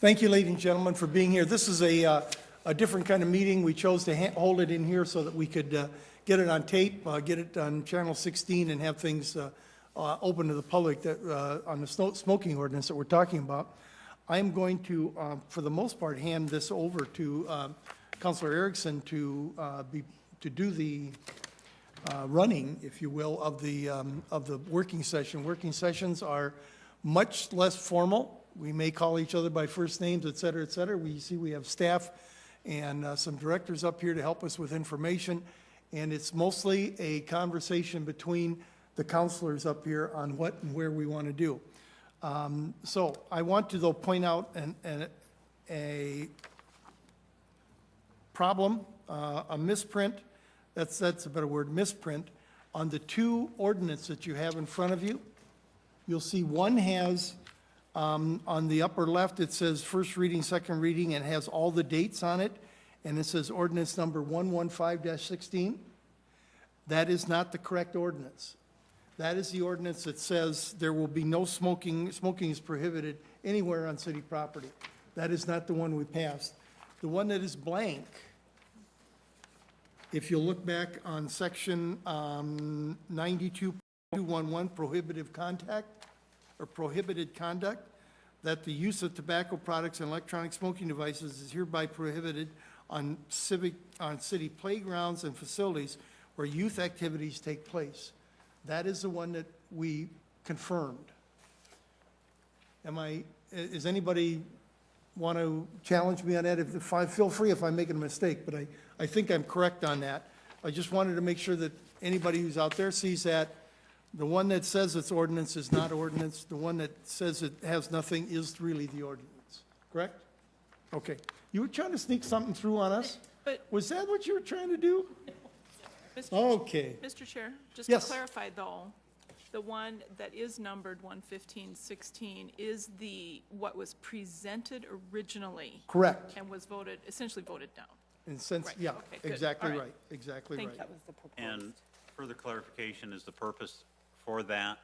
Thank you, ladies and gentlemen, for being here. This is a different kind of meeting. We chose to hold it in here so that we could get it on tape, get it on Channel 16, and have things open to the public that, on the smoking ordinance that we're talking about. I'm going to, for the most part, hand this over to Councilor Erickson to do the running, if you will, of the working session. Working sessions are much less formal. We may call each other by first names, et cetera, et cetera. We have staff and some directors up here to help us with information, and it's mostly a conversation between the counselors up here on what and where we want to do. So I want to, though, point out a problem, a misprint, that's a better word, misprint, on the two ordinances that you have in front of you. You'll see one has, on the upper left, it says first reading, second reading, and it has all the dates on it, and it says ordinance number 115-16. That is not the correct ordinance. That is the ordinance that says there will be no smoking. Smoking is prohibited anywhere on city property. That is not the one we passed. The one that is blank, if you look back on section 92.211, prohibitive contact or prohibited conduct, that the use of tobacco products and electronic smoking devices is hereby prohibited on city playgrounds and facilities where youth activities take place. That is the one that we confirmed. Is anybody want to challenge me on that? Feel free if I'm making a mistake, but I think I'm correct on that. I just wanted to make sure that anybody who's out there sees that the one that says it's ordinance is not ordinance. The one that says it has nothing is really the ordinance. Correct? Okay. You were trying to sneak something through on us? But Was that what you were trying to do? Okay. Mr. Chair, just Yes. to clarify though, the one that is numbered 115-16 is what was presented originally Correct. and was essentially voted down. In sense, Right. yeah, Okay, good. exactly All right. right. Exactly Thank right. you. That was the proposed. And further clarification, is the purpose for that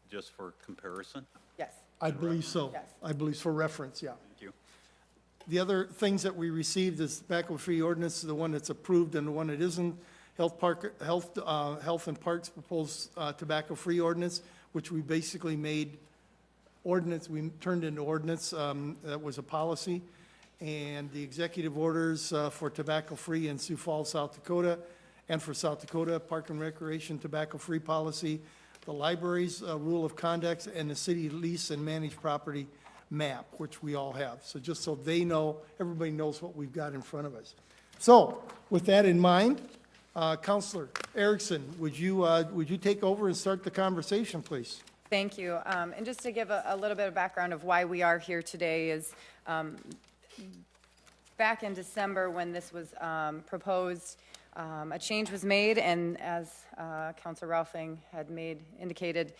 just for comparison? Yes, I believe so. Yes. I believe for reference, yeah. Thank you. The other things that we received is tobacco-free ordinance, the one that's approved and the one that isn't. Health and Parks proposed tobacco-free ordinance, which we basically made ordinance, we turned into ordinance, that was a policy. And the executive orders for tobacco-free in Sioux Falls, South Dakota, and for South Dakota, Park and Recreation tobacco-free policy, the library's rule of conduct, and the city lease and managed property map, which we all have. So just so they know, everybody knows what we've got in front of us. So with that in mind, Councilor Erickson, would you take over and start the conversation, please? thank you. And just to give a little bit of background of why we are here today is back in December when this was proposed, a change was made, and as Councilor Raufing had indicated,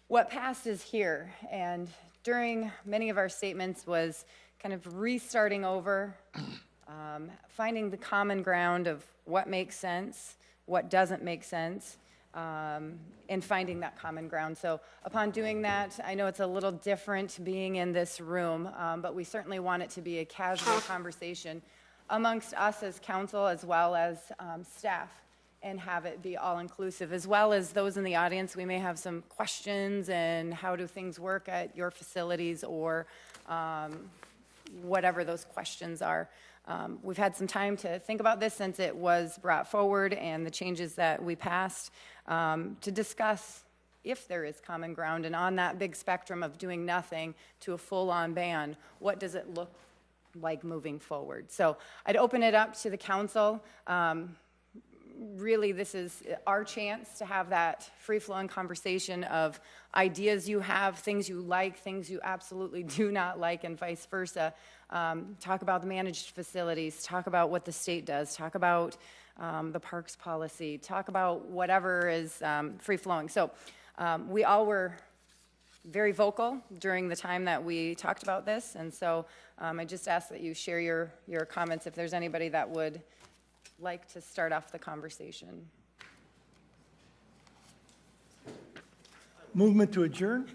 what passed is here. And during many of our statements was kind of restarting over, finding the common ground of what makes sense, what doesn't make sense, and finding that common ground. So upon doing that, I know it's a little different being in this room, but we certainly want it to be a casual conversation amongst us as council as well as staff, and have it be all-inclusive, as well as those in the audience. We may have some questions and how do things work at your facilities, or whatever those questions are. We've had some time to think about this since it was brought forward and the changes that we passed, to discuss if there is common ground, and on that big spectrum of doing nothing to a full-on ban, what does it look like moving forward? So I'd open it up to the council. Really, this is our chance to have that free-flowing conversation of ideas you have, things you like, things you absolutely do not like, and vice versa. Talk about the managed facilities, talk about what the state does, talk about the parks policy, talk about whatever is free-flowing. So we all were very vocal during the time that we talked about this, and so I just ask that you share your comments if there's anybody that would like to start off the conversation. Movement to adjourn?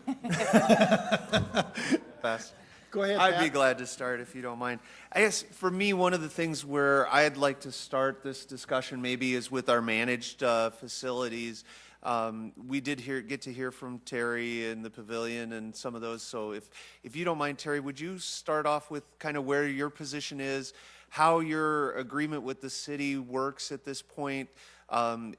Pass. Go ahead, I'd be Pat. glad to start if you don't mind. I guess for me, one of the things where I'd like to start this discussion maybe is with our managed facilities. We did get to hear from Terry in the pavilion and some of those. So if you don't mind, Terry, would you start off with kind of where your position is, how your agreement with the city works at this point?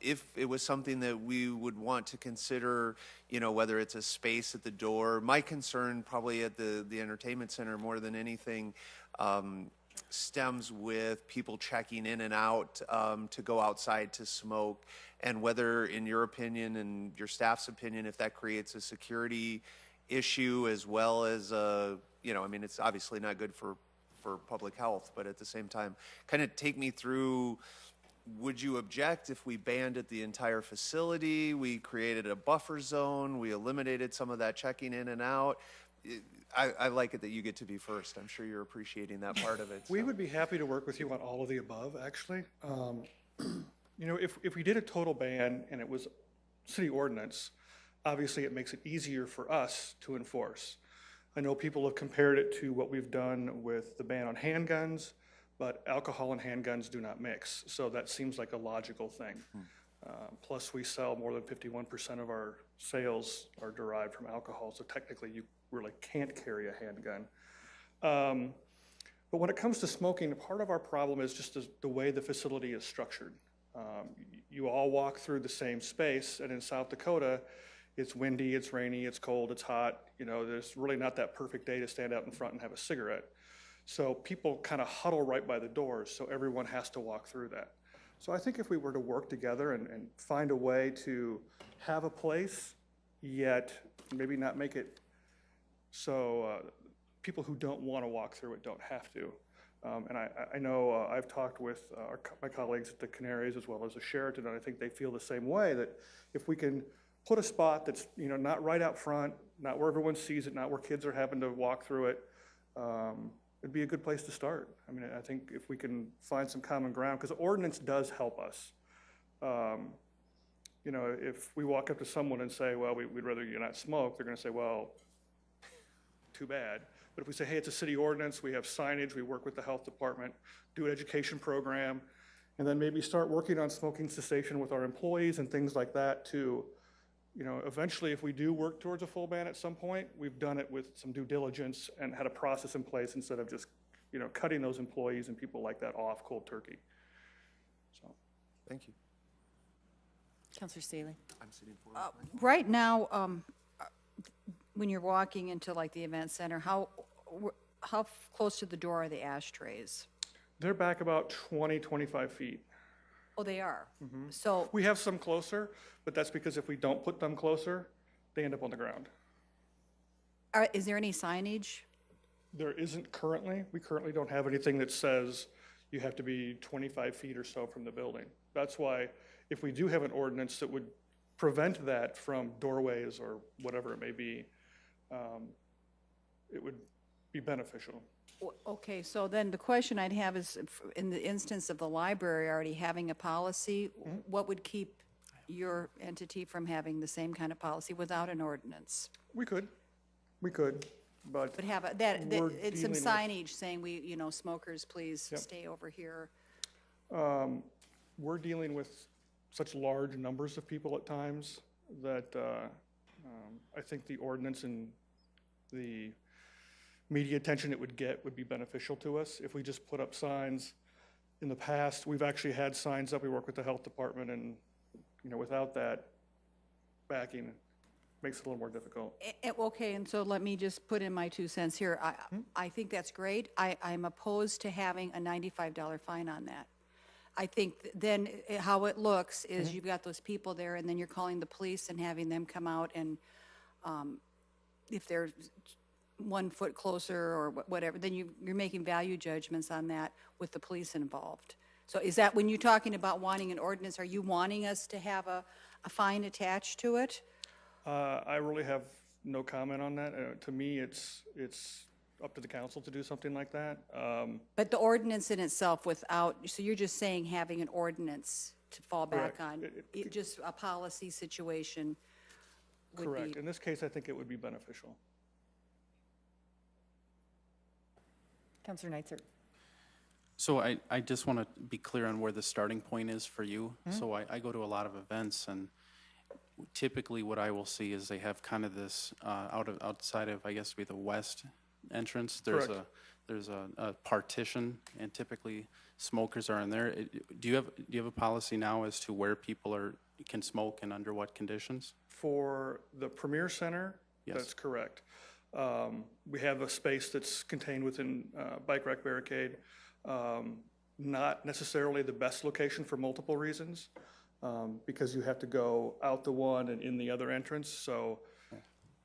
If it was something that we would want to consider, you know, whether it's a space at the door. My concern probably at the entertainment center more than anything stems with people checking in and out to go outside to smoke, and whether, in your opinion and your staff's opinion, if that creates a security issue as well as, you know, I mean, it's obviously not good for public health, but at the same time, kind of take me through. Would you object if we banned it the entire facility, we created a buffer zone, we eliminated some of that checking in and out? I like it that you get to be first. I'm sure you're appreciating that part of it. We so. would be happy to work with you on all of the above, actually. You know, if we did a total ban and it was city ordinance, obviously it makes it easier for us to enforce. I know people have compared it to what we've done with the ban on handguns, but alcohol and handguns do not mix, so that seems like a logical thing. Plus, we sell more than 51% of our sales are derived from alcohol, so technically you really can't carry a handgun. But when it comes to smoking, part of our problem is just the way the facility is structured. You all walk through the same space, and in South Dakota, it's windy, it's rainy, it's cold, it's hot. You know, there's really not that perfect day to stand out in front and have a cigarette. So people kind of huddle right by the doors, so everyone has to walk through that. So I think if we were to work together and find a way to have a place, yet maybe not make it so people who don't want to walk through it don't have to. And I know I've talked with my colleagues at the Canaries as well as the Sheraton, and I think they feel the same way, that if we can put a spot that's, you know, not right out front, not where everyone sees it, not where kids are having to walk through it, it'd be a good place to start. I mean, I think if we can find some common ground, because the ordinance does help us. You know, if we walk up to someone and say, well, we'd rather you not smoke, they're gonna say, well, too bad. But if we say, hey, it's a city ordinance, we have signage, we work with the health department, do an education program, and then maybe start working on smoking cessation with our employees and things like that to, you know, eventually if we do work towards a full ban at some point, we've done it with some due diligence and had a process in place instead of just, you know, cutting those employees and people like that off cold turkey. So, Thank you. Counselor Staley. I'm sitting forward. Right now, when you're walking into like the event center, how close to the door are the ashtrays? they're back about 20, 25 feet. Oh, they are? So, We have some closer, but that's because if we don't put them closer, they end up on the ground. is there any signage? There isn't currently. We currently don't have anything that says you have to be 25 feet or so from the building. That's why if we do have an ordinance that would prevent that from doorways or whatever it may be, it would be beneficial. Okay, so then the question I'd have is, in the instance of the library already having a policy, what would keep your entity from having the same kind of policy without an ordinance? We could, but But have We're it's some dealing with- signage saying smokers, please Yep. stay over here. we're dealing with such large numbers of people at times that I think the ordinance and the media attention it would get would be beneficial to us. If we just put up signs, in the past, we've actually had signs up, we work with the health department, and, without that backing, it makes it a little more difficult. Okay, and so let me just put in my 2 cents here. I think that's great. I'm opposed to having a $95 fine on that. I think then how it looks is you've got those people there, and then you're calling the police and having them come out, and if they're 1 foot closer or whatever, then you're making value judgments on that with the police involved. So is that, when you're talking about wanting an ordinance, are you wanting us to have a fine attached to it? I really have no comment on that. To me, it's up to the council to do something like that. But the ordinance in itself so you're just saying having an ordinance to fall back Correct. on, just a policy situation would be. Correct. In this case, I think it would be beneficial. Counselor Neitzer. So I just want to be clear on where the starting point is for you. So I go to a lot of events, and typically what I will see is they have kind of this outside of, I guess, be the west entrance. There's Correct. there's a partition, and typically smokers are in there. Do you have a policy now as to where people can smoke and under what conditions? For the Premier Center, Yes. that's correct. We have a space that's contained within bike rack barricade. Not necessarily the best location for multiple reasons, because you have to go out the one and in the other entrance. So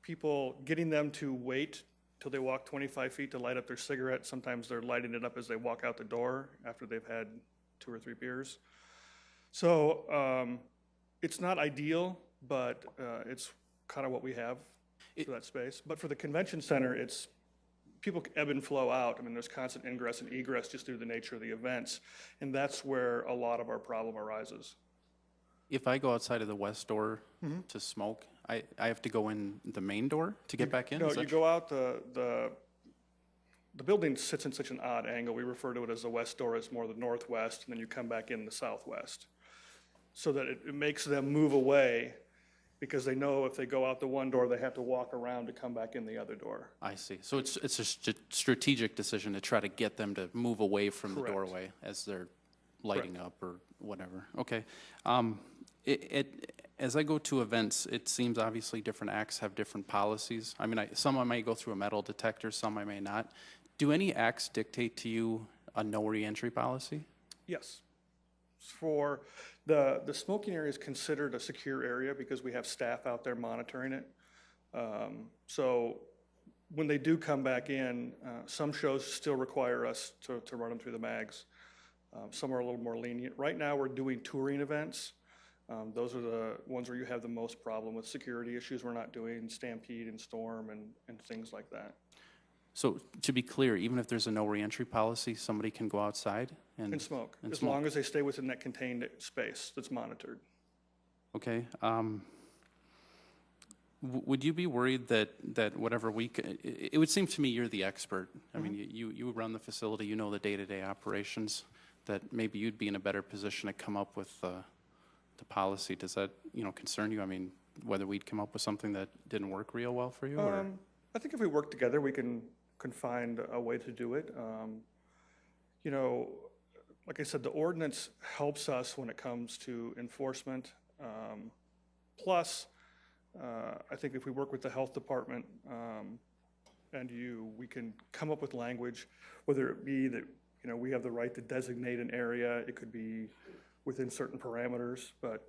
people, getting them to wait till they walk 25 feet to light up their cigarette, sometimes they're lighting it up as they walk out the door after they've had 2 or 3 beers. So it's not ideal, but it's kind of what we have for that space. But for the convention center, it's people ebb and flow out. I mean, there's constant ingress and egress just through the nature of the events, and that's where a lot of our problem arises. If I go outside of the west door to smoke, I have to go in the main door to get back in? No, Is that you go out the building sits in such an odd angle. We refer to it as the west door. It's more the northwest, and then you come back in the southwest, so that it makes them move away, because they know if they go out the one door, they have to walk around to come back in the other door. I see. So it's a strategic decision to try to get them to move away from the Correct. doorway as they're lighting up or whatever. Okay. As I go to events, it seems obviously different acts have different policies. I mean, some I may go through a metal detector, some I may not. Do any acts dictate to you a no reentry policy? Yes. For the smoking area is considered a secure area because we have staff out there monitoring it. So when they do come back in, some shows still require us to run them through the mags. Some are a little more lenient. Right now, we're doing touring events. Those are the ones where you have the most problem with security issues. We're not doing Stampede and Storm and things like that. So to be clear, even if there's a no reentry policy, somebody can go outside And smoke, and as smoke. long as they stay within that contained space that's monitored. Okay. Would you be worried that whatever it would seem to me you're the expert. I mean, you run the facility, you know the day-to-day operations, that maybe you'd be in a better position to come up with the policy. Does that, concern you? I mean, whether we'd come up with something that didn't work real well for you? Or? I think if we work together, we can find a way to do it. Like I said, the ordinance helps us when it comes to enforcement. Plus, I think if we work with the health department and we can come up with language, whether it be that, we have the right to designate an area. It could be within certain parameters, but,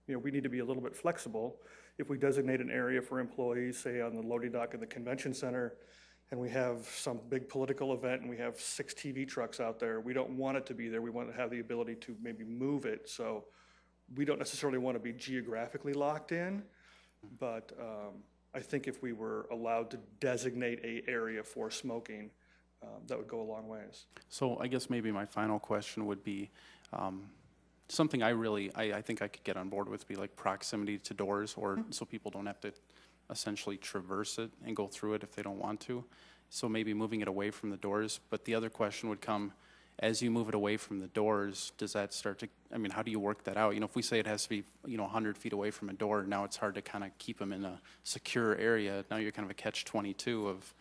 we need to be a little bit flexible. If we designate an area for employees, say on the loading dock in the convention center, and we have some big political event and we have 6 TV trucks out there, we don't want it to be there. We want to have the ability to maybe move it. So we don't necessarily want to be geographically locked in, but I think if we were allowed to designate an area for smoking, that would go a long ways. So I guess maybe my final question would be, something I think I could get on board with, be like proximity to doors, or so people don't have to essentially traverse it and go through it if they don't want to. So maybe moving it away from the doors. But the other question would come, as you move it away from the doors, does that start to, how do you work that out? If we say it has to be, 100 feet away from a door, now it's hard to kind of keep them in a secure area. Now you're kind of a catch-22 of,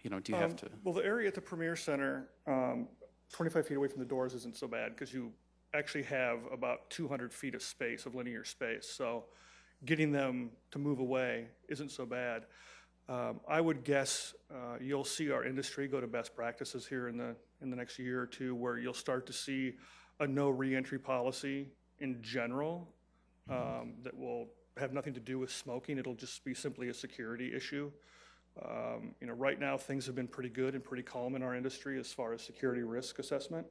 do you have to? Well, the area at the Premier Center, 25 feet away from the doors isn't so bad because you actually have about 200 feet of space, of linear space. So getting them to move away isn't so bad. I would guess you'll see our industry go to best practices here in the next year or two, where you'll start to see a no reentry policy in general that will have nothing to do with smoking. It'll just be simply a security issue. Right now things have been pretty good and pretty calm in our industry as far as security risk assessment.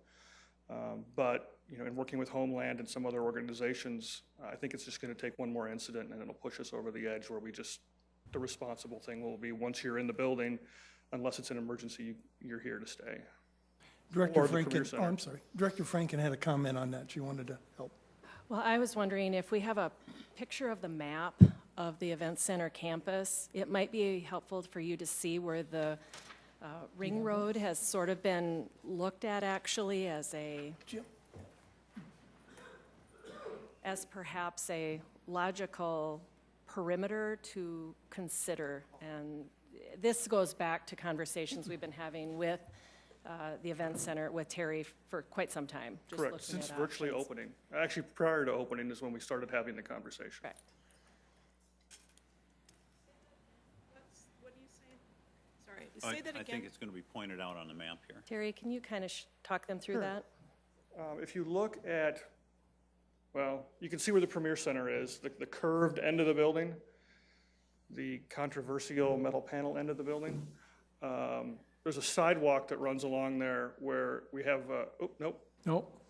But in working with Homeland and some other organizations, I think it's just going to take one more incident and it'll push us over the edge where the responsible thing will be, once you're in the building, unless it's an emergency, you're here to stay. Director Or the Premier Franken, Center. I'm sorry. Director Franken had a comment on that. She wanted to help. Well, I was wondering if we have a picture of the map of the Event Center campus, it might be helpful for you to see where the Ring Road has sort of been looked at actually as perhaps a logical perimeter to consider. And this goes back to conversations we've been having with the event center, with Terry for quite some time. Just Correct, looking since at virtually options. opening. Actually, prior to opening is when we started having the conversation. Correct. What do you say? Sorry, say that I think again. it's going to be pointed out on the map here. Terry, can you kind of talk them through that? If you look at, well, you can see where the Premier Center is, the curved end of the building, the controversial metal panel end of the building. There's a sidewalk that runs along there where we have, oh, nope. Nope.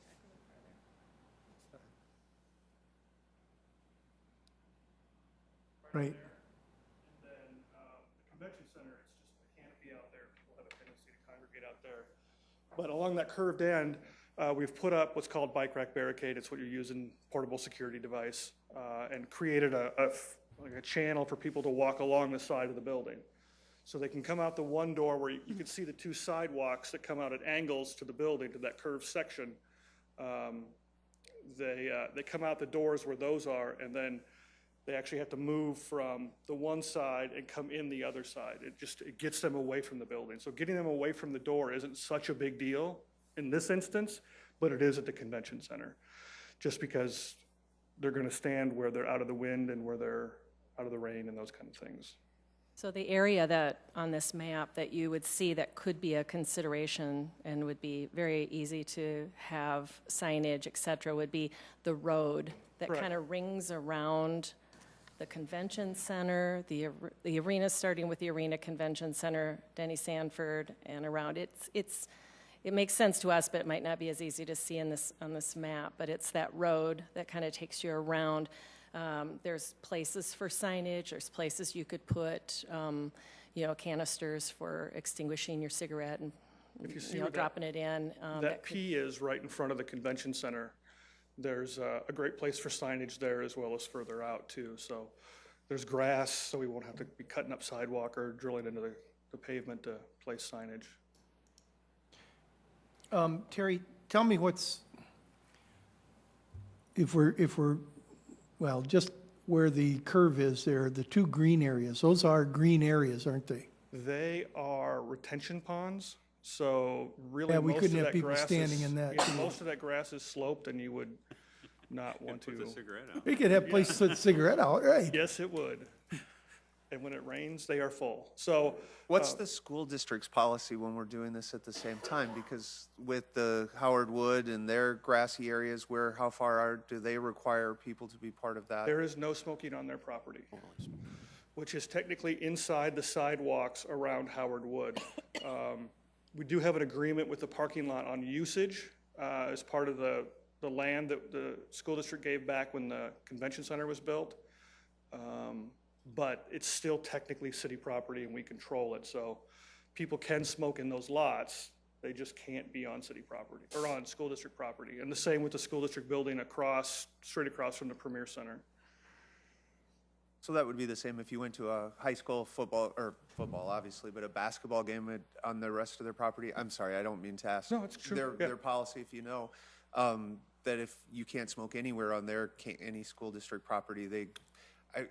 Right. And then the convention center, it's just a canopy out there. People have a tendency to congregate out there. But along that curved end, we've put up what's called bike rack barricade. It's what you're using, portable security device, and created like a channel for people to walk along the side of the building. So they can come out the one door where you can see the two sidewalks that come out at angles to the building, to that curved section. They come out the doors where those are, and then they actually have to move from the one side and come in the other side. It gets them away from the building. So getting them away from the door isn't such a big deal in this instance, but it is at the convention center, just because they're going to stand where they're out of the wind and where they're out of the rain and those kind of things. So the area that, on this map, that you would see that could be a consideration and would be very easy to have signage, et cetera, would be the road that Correct. kind of rings around the convention center, the arena, starting with the Arena Convention Center, Denny Sanford, and around. It makes sense to us, but it might not be as easy to see on this map, but it's that road that kind of takes you around. There's places for signage, there's places you could put, canisters for extinguishing your cigarette and, If you see where dropping it in. that P is right in front of the convention center. There's a great place for signage there as well as further out too. So there's grass, so we won't have to be cutting up sidewalk or drilling into the pavement to place signage. Terry, tell me if we're, well, just where the curve is there, the two green areas, those are green areas, aren't they? They are retention ponds, so really Yeah, we most couldn't of have that people grass standing is, in that. yeah, most of that grass is sloped and you would not want Put to. the cigarette out. We could have places to put a cigarette out, right? Yes, it would. And when it rains, they are full. So What's the school district's policy when we're doing this at the same time? Because with the Howard Wood and their grassy areas, how far do they require people to be part of that? there is no smoking on their property, which is technically inside the sidewalks around Howard Wood. We do have an agreement with the parking lot on usage as part of the land that the school district gave back when the convention center was built. But it's still technically city property and we control it. So people can smoke in those lots. They just can't be on city property or on school district property. And the same with the school district building straight across from the Premier Center. So that would be the same if you went to a high school football obviously, but a basketball game on the rest of their property? I'm sorry, I don't mean to ask. No, it's true. Their policy, if you know, that if you can't smoke anywhere on any school district property,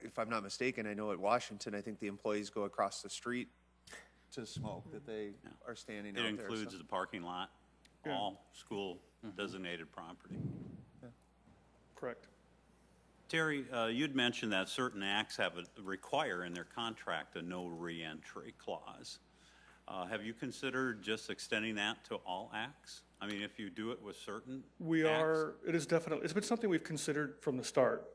if I'm not mistaken, I know at Washington, I think the employees go across the street to smoke, that they are standing out there. It includes the parking lot, all school designated property. Correct. Terry, you'd mentioned that certain acts require in their contract a no reentry clause. Have you considered just extending that to all acts? I mean, if you do it with certain It's been something we've considered from the start.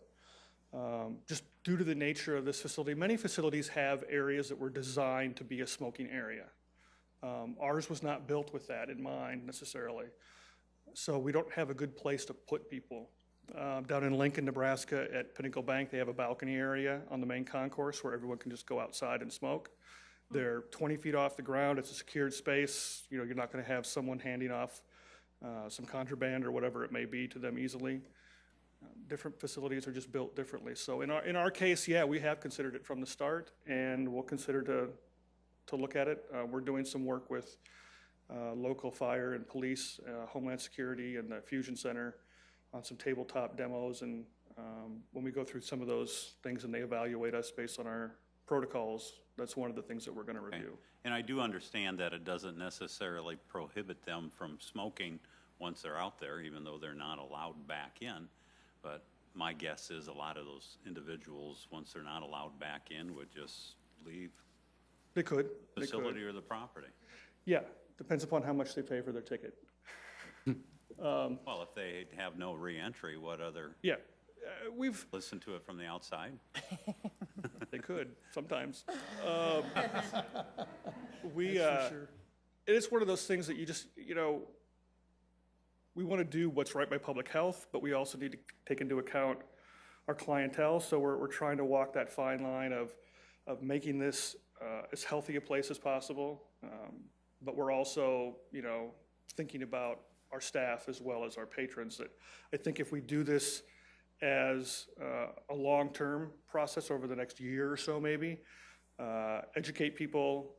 Just due to the nature of this facility, many facilities have areas that were designed to be a smoking area. Ours was not built with that in mind necessarily. So we don't have a good place to put people. Down in Lincoln, Nebraska at Pinnacle Bank, they have a balcony area on the main concourse where everyone can just go outside and smoke. They're 20 feet off the ground. It's a secured space. You're not going to have someone handing off some contraband or whatever it may be to them easily. Different facilities are just built differently. So in our case, yeah, we have considered it from the start, and we'll consider to to look at it. We're doing some work with local fire and police, Homeland Security, and the Fusion Center on some tabletop demos. And when we go through some of those things and they evaluate us based on our protocols, that's one of the things that we're going to review. And I do understand that it doesn't necessarily prohibit them from smoking once they're out there, even though they're not allowed back in. But my guess is a lot of those individuals, once they're not allowed back in, would just leave They could. the facility or the property. Yeah, depends upon how much they pay for their ticket. Well, if they have no reentry, what other, Yeah, we've, listen to it from the outside? they could sometimes. It is one of those things that you just, we want to do what's right by public health, but we also need to take into account our clientele. So we're trying to walk that fine line of making this as healthy a place as possible. But we're also, thinking about our staff as well as our patrons. That I think if we do this as a long-term process over the next year or so, maybe, educate people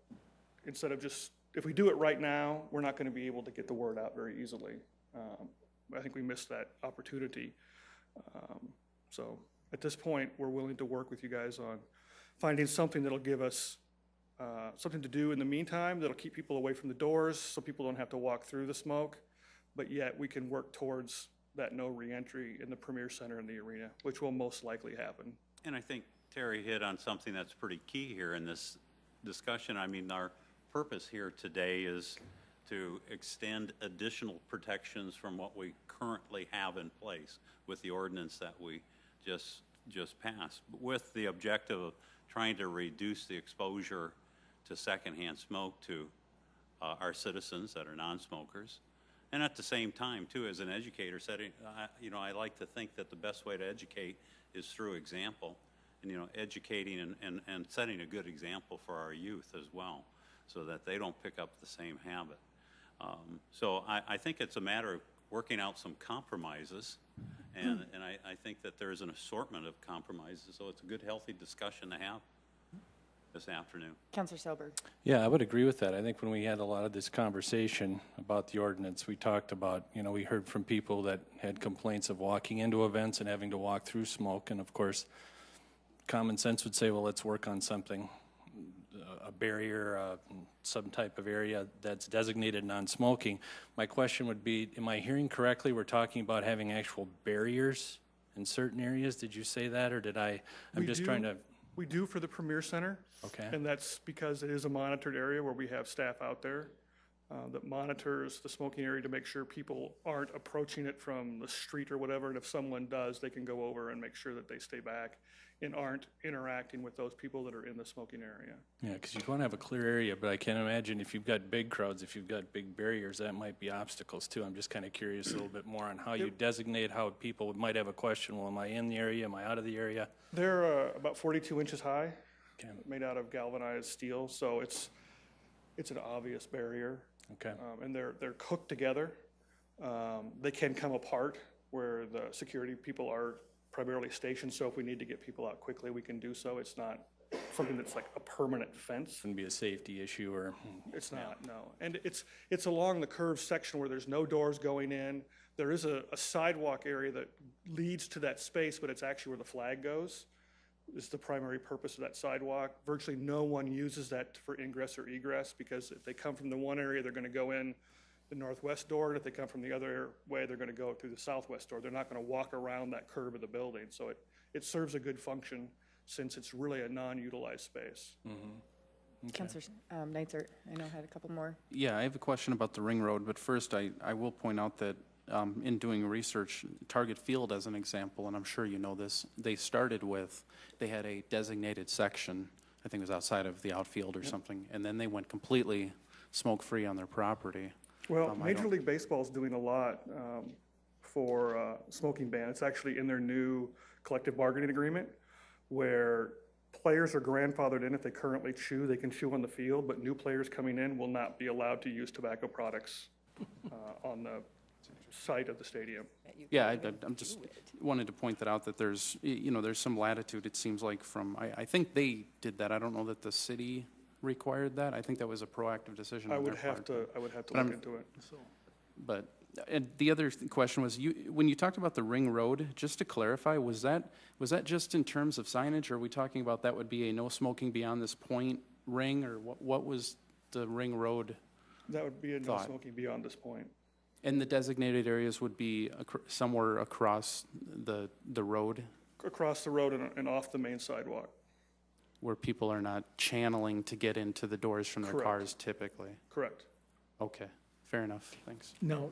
instead of just, if we do it right now, we're not going to be able to get the word out very easily. I think we missed that opportunity. So at this point, we're willing to work with you guys on finding something that'll give us something to do in the meantime, that'll keep people away from the doors so people don't have to walk through the smoke, but yet we can work towards that no reentry in the Premier Center and the arena, which will most likely happen. And I think Terry hit on something that's pretty key here in this discussion. I mean, our purpose here today is to extend additional protections from what we currently have in place with the ordinance that we just passed, with the objective of trying to reduce the exposure to secondhand smoke to our citizens that are non-smokers. And at the same time, too, as an educator setting, I like to think that the best way to educate is through example, and, educating and setting a good example for our youth as well, so that they don't pick up the same habit. So I think it's a matter of working out some compromises, and I think that there's an assortment of compromises, so it's a good, healthy discussion to have this afternoon. Counselor Selberg. Yeah, I would agree with that. I think when we had a lot of this conversation about the ordinance, we talked about, we heard from people that had complaints of walking into events and having to walk through smoke. And of course, common sense would say, well, let's work on something, a barrier, some type of area that's designated non-smoking. My question would be, am I hearing correctly? We're talking about having actual barriers in certain areas. Did you say that, or did I? I'm just trying to. We do for the Premier Center. Okay. And that's because it is a monitored area where we have staff out there that monitors the smoking area to make sure people aren't approaching it from the street or whatever. And if someone does, they can go over and make sure that they stay back and aren't interacting with those people that are in the smoking area. Yeah, because you want to have a clear area, but I can imagine if you've got big crowds, if you've got big barriers, that might be obstacles too. I'm just kind of curious a little bit more on how you designate, how people might have a question, well, am I in the area, am I out of the area? They're about 42 inches high, Okay. made out of galvanized steel, so it's an obvious barrier. Okay. And they're cooked together. They can come apart where the security people are primarily stationed, so if we need to get people out quickly, we can do so. It's not something that's like a permanent fence. Wouldn't be a safety issue or. It's not, no. And it's along the curved section where there's no doors going in. There is a sidewalk area that leads to that space, but it's actually where the flag goes. Is the primary purpose of that sidewalk. Virtually no one uses that for ingress or egress, because if they come from the one area, they're going to go in the northwest door, and if they come from the other way, they're going to go through the southwest door. They're not going to walk around that curve of the building. So it serves a good function since it's really a non-utilized space. Mm-hmm. Okay. Counselor Neitzer, I know had a couple more. Yeah, I have a question about the ring road, but first I will point out that in doing research, Target Field as an example, and I'm sure you know this, they started with, they had a designated section, I think it was outside of the outfield or something, and then they went completely smoke-free on their property. Well, Major League Baseball is doing a lot for smoking ban. It's actually in their new collective bargaining agreement, where players are grandfathered in. If they currently chew, they can chew on the field, but new players coming in will not be allowed to use tobacco products on the site of the stadium. Yeah, I'm just wanted to point that out, that there's, there's some latitude, it seems like, from, I think they did that. I don't know that the city required that. I think that was a proactive decision I on their would have part. to, I would have to But look I'm- into it. But, and the other question was, when you talked about the ring road, just to clarify, was that just in terms of signage, or are we talking about that would be a no smoking beyond this point ring, or what was the ring road? That would be a no Thought. smoking beyond this point. And the designated areas would be somewhere across the road, Across the road and off the main sidewalk. where people are not channeling to get into the doors from their Correct. cars typically? Correct. Okay, fair enough, thanks. Now,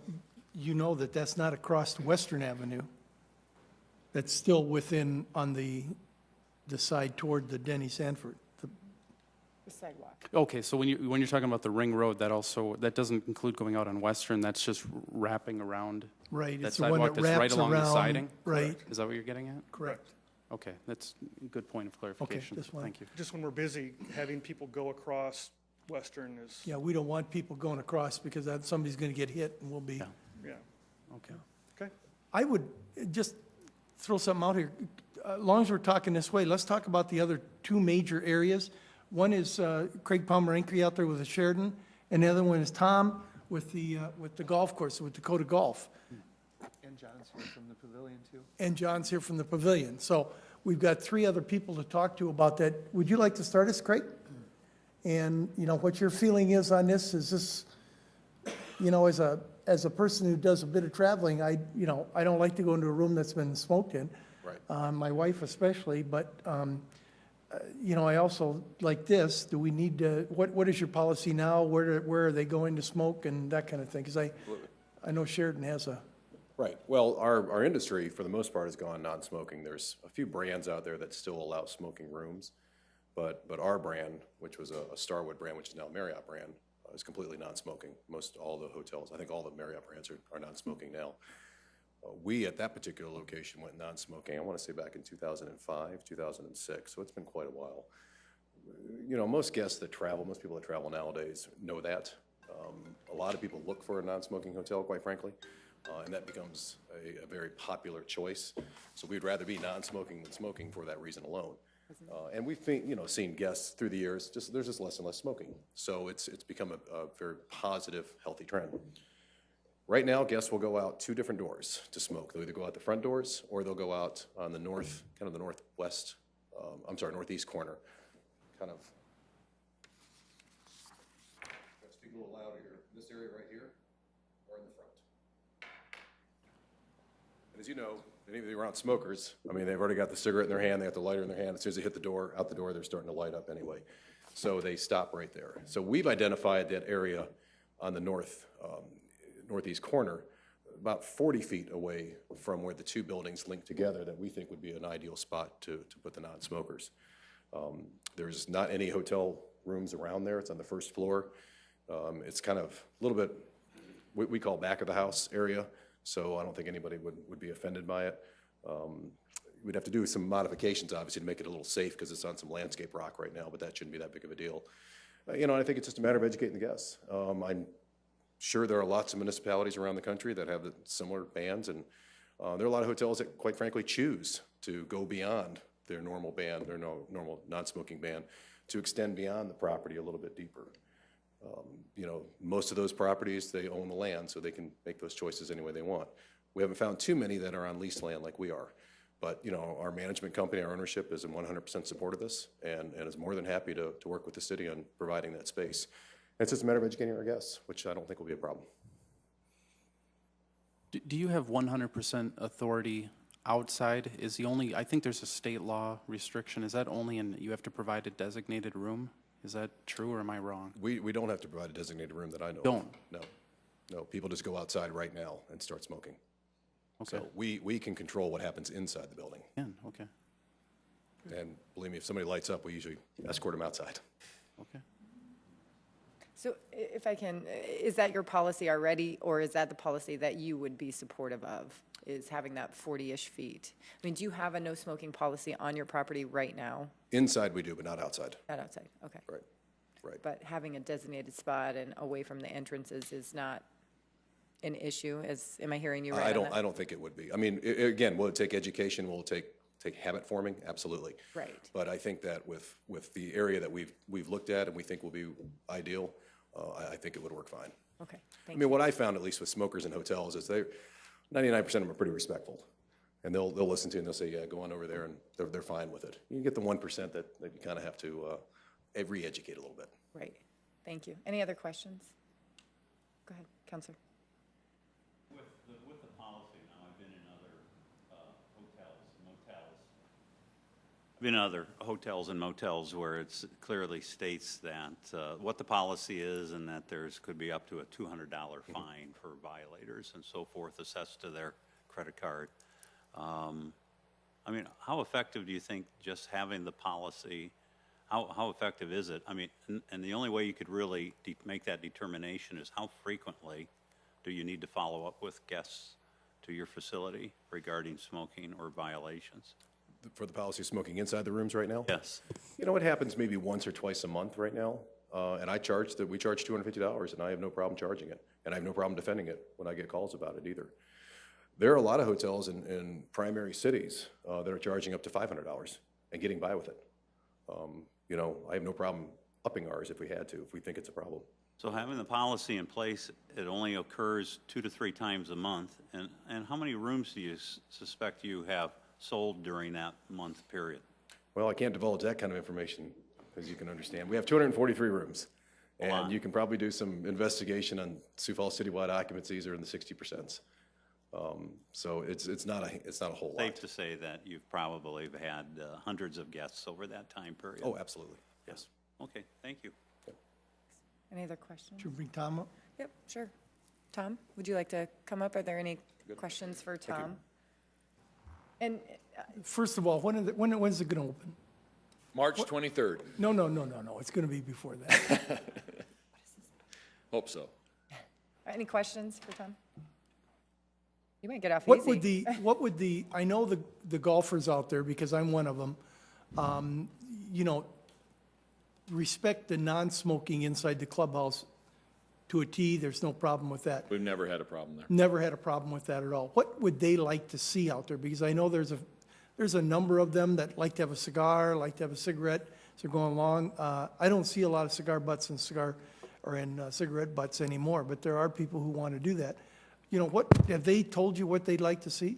you know that that's not across Western Avenue. That's still within, on the side toward the Denny Sanford. The sidewalk. Okay, so when you're talking about the ring road, that doesn't include going out on Western, that's just wrapping around Right, that it's the one sidewalk that that's right wraps along the around. siding? Right, Is that what you're getting at? correct. Okay, that's a good point of clarification. just one. Thank you. Just when we're busy, having people go across Western is, Yeah, we don't want people going across because somebody's going to get hit and we'll be. Yeah. yeah. Okay. Okay. I would just throw something out here. As long as we're talking this way, let's talk about the other two major areas. One is Craig Palmer Incree out there with the Sheridan, and the other one is Tom with the golf course, with Dakota Golf. And John's here from the pavilion, too. And John's here from the pavilion. So we've got three other people to talk to about that. Would you like to start us, Craig? And, what your feeling is on this? Is this, as a person who does a bit of traveling, I don't like to go into a room that's been smoked in. Right. My wife especially, but, I also like this. Do we need to, what is your policy now? Where are they going to smoke and that kind of thing? Because I know Sheridan has a. Right. Well, our industry, for the most part, has gone non-smoking. There's a few brands out there that still allow smoking rooms, but our brand, which was a Starwood brand, which is now a Marriott brand, is completely non-smoking. All the hotels, I think all the Marriott brands are non-smoking now. We, at that particular location, went non-smoking, I want to say back in 2005, 2006, so it's been quite a while. Most guests that travel, most people that travel nowadays know that. A lot of people look for a non-smoking hotel, quite frankly. And that becomes a very popular choice. So we'd rather be non-smoking than smoking for that reason alone. And we've seen guests through the years, there's just less and less smoking. So it's become a very positive, healthy trend. Right now, guests will go out two different doors to smoke. They'll either go out the front doors or they'll go out on the north, kind of the northwest, northeast corner. Kind of. Gotta speak a little louder here. This area right here or in the front. And as you know, any of you around smokers, they've already got the cigarette in their hand, they got the lighter in their hand. As soon as they hit the door, out the door, they're starting to light up anyway. So they stop right there. So we've identified that area on the northeast corner, about 40 feet away from where the two buildings link together, that we think would be an ideal spot to put the non-smokers. There's not any hotel rooms around there. It's on the first floor. It's kind of a little bit, what we call back of the house area. So I don't think anybody would be offended by it. We'd have to do some modifications, obviously, to make it a little safe because it's on some landscape rock right now, but that shouldn't be that big of a deal. I think it's just a matter of educating the guests. I'm sure there are lots of municipalities around the country that have similar bans, and there are a lot of hotels that, quite frankly, choose to go beyond their normal ban, their normal non-smoking ban, to extend beyond the property a little bit deeper. Most of those properties, they own the land, so they can make those choices any way they want. We haven't found too many that are on leased land like we are. But, our management company, our ownership is in 100% support of this and is more than happy to work with the city on providing that space. It's just a matter of educating our guests, which I don't think will be a problem. Do you have 100% authority outside? I think there's a state law restriction. Is that only you have to provide a designated room? Is that true, or am I wrong? We don't have to provide a designated room that I know of. Don't? No, people just go outside right now and start smoking. Okay. So we can control what happens inside the building. Yeah, okay, And believe me, if somebody lights up, we usually escort them outside. okay. So if I can, is that your policy already, or is that the policy that you would be supportive of, is having that 40-ish feet? Do you have a no smoking policy on your property right now? Inside we do, but not outside. Not outside, okay. Right. But having a designated spot and away from the entrances is not an issue, am I hearing you right on that? I don't think it would be. Again, will it take education? Will it take take habit forming, absolutely. Right. But I think that with the area that we've looked at and we think will be ideal, I think it would work fine. Okay, I thank mean, you. what I found, at least with smokers in hotels, is 99% of them are pretty respectful. And they'll listen to you and they'll say, yeah, go on over there, and they're fine with it. You get the 1% that you kind of have to re-educate a little bit. Right, thank you. Any other questions? Go ahead, Counselor. With the policy now, I've been in other hotels, motels. I've been in other hotels and motels where it clearly states that what the policy is and that could be up to a $200 fine for violators and so forth assessed to their credit card. I mean, how effective do you think just having the policy, how effective is it? I mean, and the only way you could really make that determination is how frequently do you need to follow up with guests to your facility regarding smoking or violations? For the policy of smoking inside the rooms right now? Yes. You know, it happens maybe once or twice a month right now. And we charge $250, and I have no problem charging it. And I have no problem defending it when I get calls about it either. There are a lot of hotels in primary cities that are charging up to $500 and getting by with it. You know, I have no problem upping ours if we had to, if we think it's a problem. So having the policy in place, it only occurs 2 to 3 times a month. And how many rooms do you suspect you have sold during that month period? Well, I can't divulge that kind of information, as you can understand. We have 243 rooms, and you can probably do some investigation on Sioux Falls citywide occupancies are in the 60%. So it's not a whole lot. Safe to say that you've probably had hundreds of guests over that time period. Oh, absolutely, yes. Okay, thank you. Any other questions? Should we bring Tom up? Yep, sure. Tom, would you like to come up? Are there any questions for Tom? And First of all, when's it going to open? March 23rd. No, it's going to be before that. Hope so. any questions for Tom? You might get off What easy. would the, I know the golfers out there, because I'm one of them, you know, respect the non-smoking inside the clubhouse to a T. There's no problem with that. We've never had a problem there. Never had a problem with that at all. What would they like to see out there? Because I know there's a number of them that like to have a cigar, like to have a cigarette, as they're going along. I don't see a lot of cigar butts and cigarette butts anymore, but there are people who want to do that. You know, what have they told you what they'd like to see?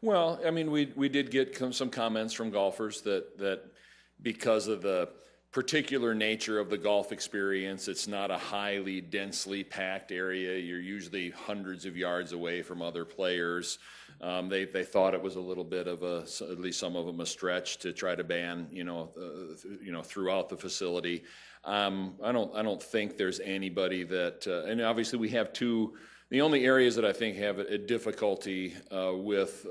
Well, I mean, we did get some comments from golfers that because of the particular nature of the golf experience, it's not a highly densely packed area. You're usually hundreds of yards away from other players. They thought it was a little bit of at least some of them, a stretch to try to ban, throughout the facility. I don't think there's anybody that, and obviously we have the only areas that I think have a difficulty with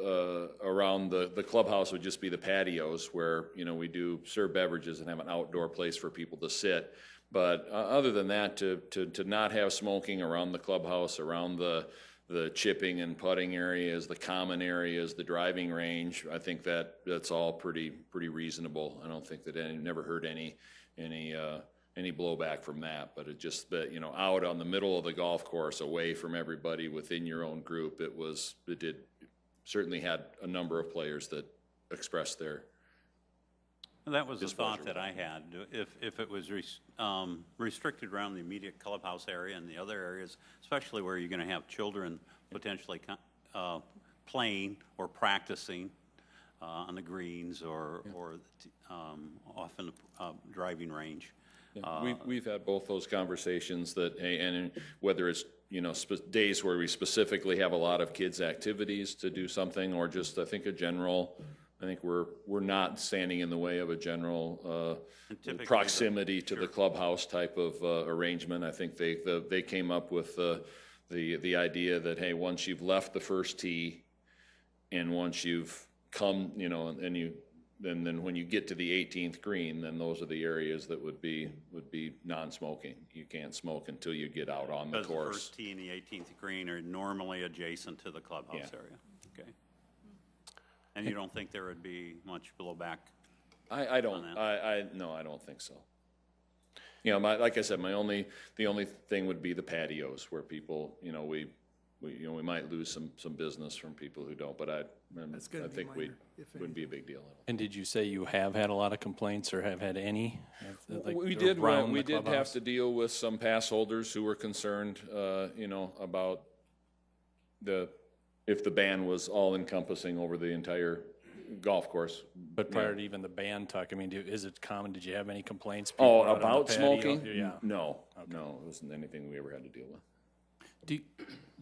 around the clubhouse would just be the patios where, we do serve beverages and have an outdoor place for people to sit. But other than that, to not have smoking around the clubhouse, around the chipping and putting areas, the common areas, the driving range, I think that's all pretty reasonable. I don't think that never heard any blowback from that, but it just, out on the middle of the golf course, away from everybody within your own group, certainly had a number of players that expressed their. And that was the thought that I had. If it was restricted around the immediate clubhouse area and the other areas, especially where you're going to have children potentially playing or practicing on the greens or often driving range. We've had both those conversations and whether it's days where we specifically have a lot of kids' activities to do something, or just I think we're not standing in the way of a general proximity to the clubhouse type of arrangement. I think they came up with the idea that, hey, once you've left the first tee and once you've come, and then when you get to the 18th green, then those are the areas that would be non-smoking. You can't smoke until you get out on the course. The first tee and the 18th green are normally adjacent to the clubhouse area. Okay. And you don't think there would be much blowback? I don't. No, I don't think so. Like I said, the only thing would be the patios where people, we might lose some business from people who don't, but I gonna be think minor, if wouldn't be a big deal. And did you say you have had a lot of complaints or have had any? Like, We did around we the did have clubhouse? to deal with some pass holders who were concerned, about if the ban was all encompassing over the entire golf course. But prior to even the ban talk, I mean, is it common, did you have any complaints? Oh, People out on the about patio? smoking? Yeah. No, it wasn't anything we ever had to deal with.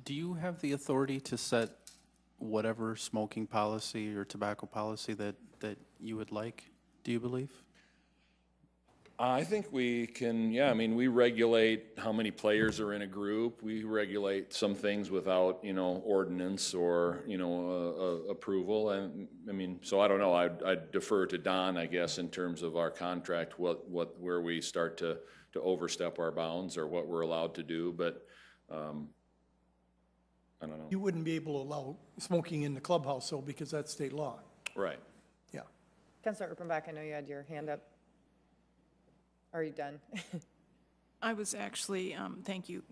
Do you have the authority to set whatever smoking policy or tobacco policy that you would like, do you believe? I think we can, yeah, I mean, we regulate how many players are in a group. We regulate some things without, ordinance or, approval. And, I mean, so I don't know, I'd defer to Don, I guess, in terms of our contract, where we start to overstep our bounds or what we're allowed to do, but, I don't know. You wouldn't be able to allow smoking in the clubhouse, though, because that's state law. Right. Yeah. Councilor Erpenbach, I know you had your hand up. Are you done? I was actually, thank you,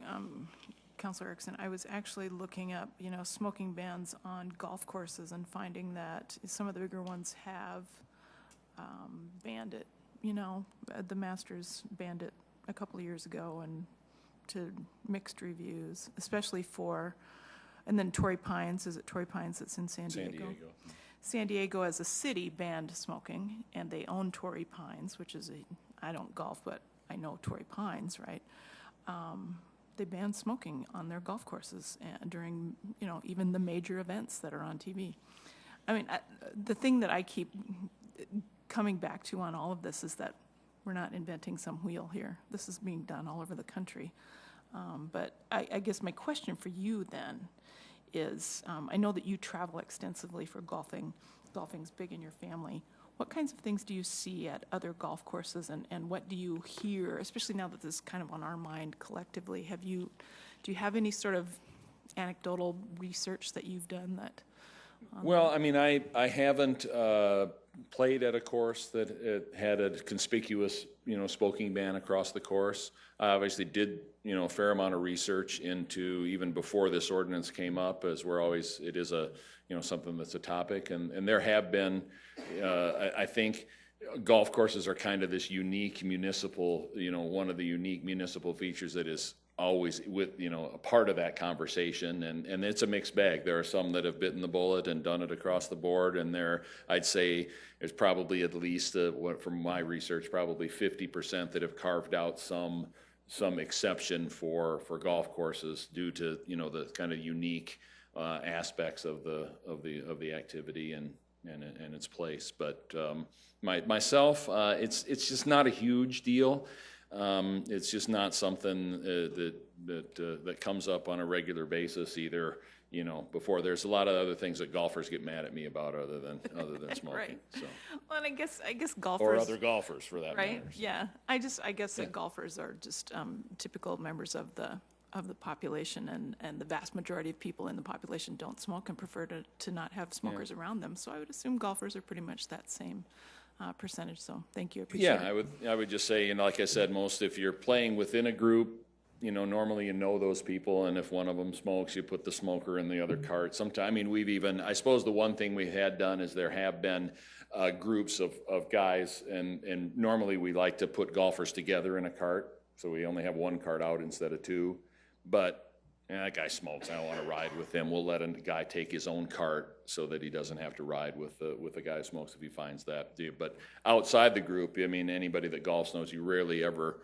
Counselor Erickson. I was actually looking up, smoking bans on golf courses and finding that some of the bigger ones have banned it. The Masters banned it a couple of years ago, and to mixed reviews, especially for, and then Torrey Pines, is it Torrey Pines that's in San Diego? San Diego as a city banned smoking, and they own Torrey Pines, which is I don't golf, but I know Torrey Pines, right? They banned smoking on their golf courses during, even the major events that are on TV. I mean, the thing that I keep coming back to on all of this is that we're not inventing some wheel here. This is being done all over the country. But I guess my question for you then is, I know that you travel extensively for golfing. Golfing's big in your family. What kinds of things do you see at other golf courses, and what do you hear, especially now that this is kind of on our mind collectively? Do you have any sort of anecdotal research that you've done that? Well, I mean, I haven't played at a course that it had a conspicuous, smoking ban across the course. I obviously did, a fair amount of research into, even before this ordinance came up, as it is a, something that's a topic. And there have been, I think golf courses are kind of this unique municipal, one of the unique municipal features that is always with, a part of that conversation, and it's a mixed bag. There are some that have bitten the bullet and done it across the board, and I'd say there's probably at least, from my research, probably 50% that have carved out some exception for golf courses due to, the kind of unique aspects of the activity and its place. But myself, it's just not a huge deal. It's just not something that comes up on a regular basis either. Before there's a lot of other things that golfers get mad at me about other than smoking. Right. So. Well, and I guess golfers, Or other golfers, for that right? matter. So. Yeah. I guess that golfers are just typical members of the population, and the vast majority of people in the population don't smoke and prefer to not have smokers around them. So I would assume golfers are pretty much that same percentage. So thank you. I appreciate it. I would just say, like I said, if you're playing within a group, normally those people, and if one of them smokes, you put the smoker in the other cart. Sometimes, I suppose the one thing we had done is there have been groups of guys, and normally we like to put golfers together in a cart, so we only have one cart out instead of two. But that guy smokes, I don't want to ride with him. We'll let a guy take his own cart so that he doesn't have to ride with the guy who smokes if he finds that. But outside the group, anybody that golfs knows you rarely ever,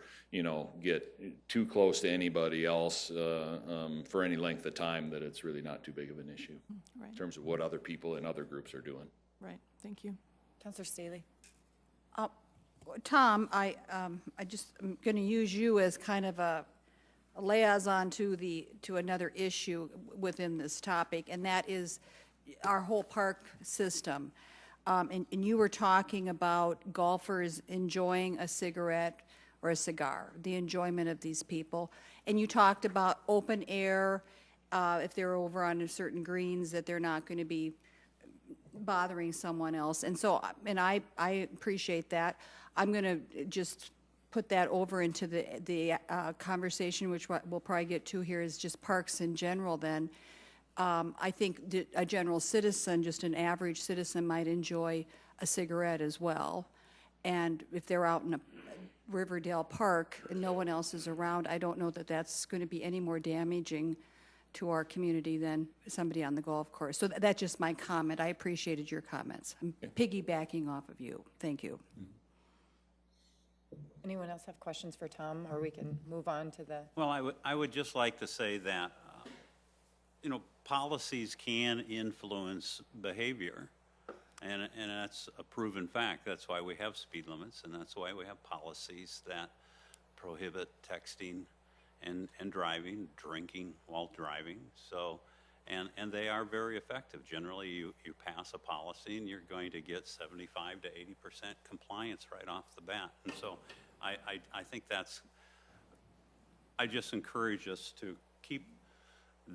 get too close to anybody else for any length of time, that it's really not too big of an issue in terms of what other people in other groups are doing. Right. Thank you. Councilor Staley. Tom, I'm going to use you as kind of a liaison to another issue within this topic, and that is our whole park system. And you were talking about golfers enjoying a cigarette or a cigar, the enjoyment of these people. And you talked about open air, if they're over on certain greens, that they're not going to be bothering someone else. And so, I appreciate that. I'm going to just put that over into the conversation, which we'll probably get to here, is just parks in general, then I think that a general citizen, just an average citizen, might enjoy a cigarette as well. And if they're out in a Riverdale Park and no one else is around, I don't know that that's going to be any more damaging to our community than somebody on the golf course. So that's just my comment. I appreciated your comments. I'm piggybacking off of you. Thank you. Anyone else have questions for Tom, or we can move on to the, Well, I would just like to say that, policies can influence behavior, and that's a proven fact. That's why we have speed limits, and that's why we have policies that prohibit texting and driving, drinking while driving. So, and they are very effective. Generally, you pass a policy and you're going to get 75 to 80% compliance right off the bat. And so I think I just encourage us to keep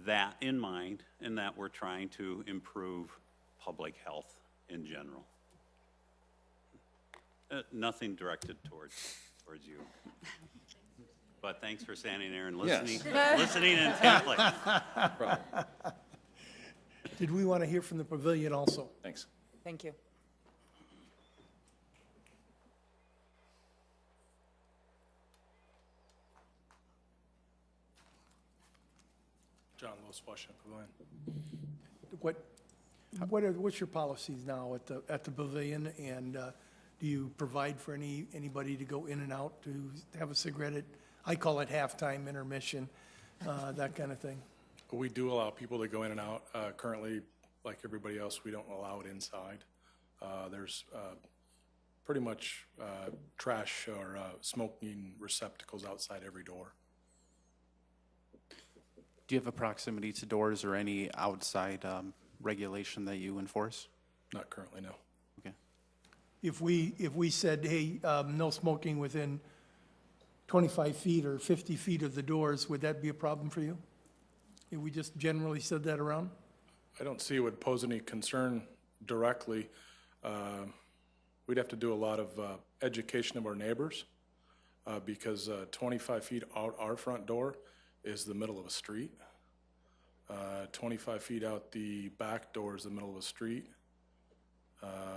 that in mind, and that we're trying to improve public health in general. Nothing directed towards you. But thanks for standing there and listening, listening intently. Did we want to hear from the pavilion also? Thanks. thank you. John Lewis, Washington Pavilion. What's your policies now at the pavilion, and do you provide for anybody to go in and out to have a cigarette at, I call it halftime, intermission, that kind of thing? We do allow people to go in and out. Currently, like everybody else, we don't allow it inside. There's pretty much trash or smoking receptacles outside every door. Do you have a proximity to doors or any outside regulation that you enforce? Not currently, no. Okay. If we said, hey, no smoking within 25 feet or 50 feet of the doors, would that be a problem for you? If we just generally said that around? I don't see it would pose any concern directly. We'd have to do a lot of education of our neighbors because 25 feet out our front door is the middle of a street. 25 feet out the back door is the middle of a street.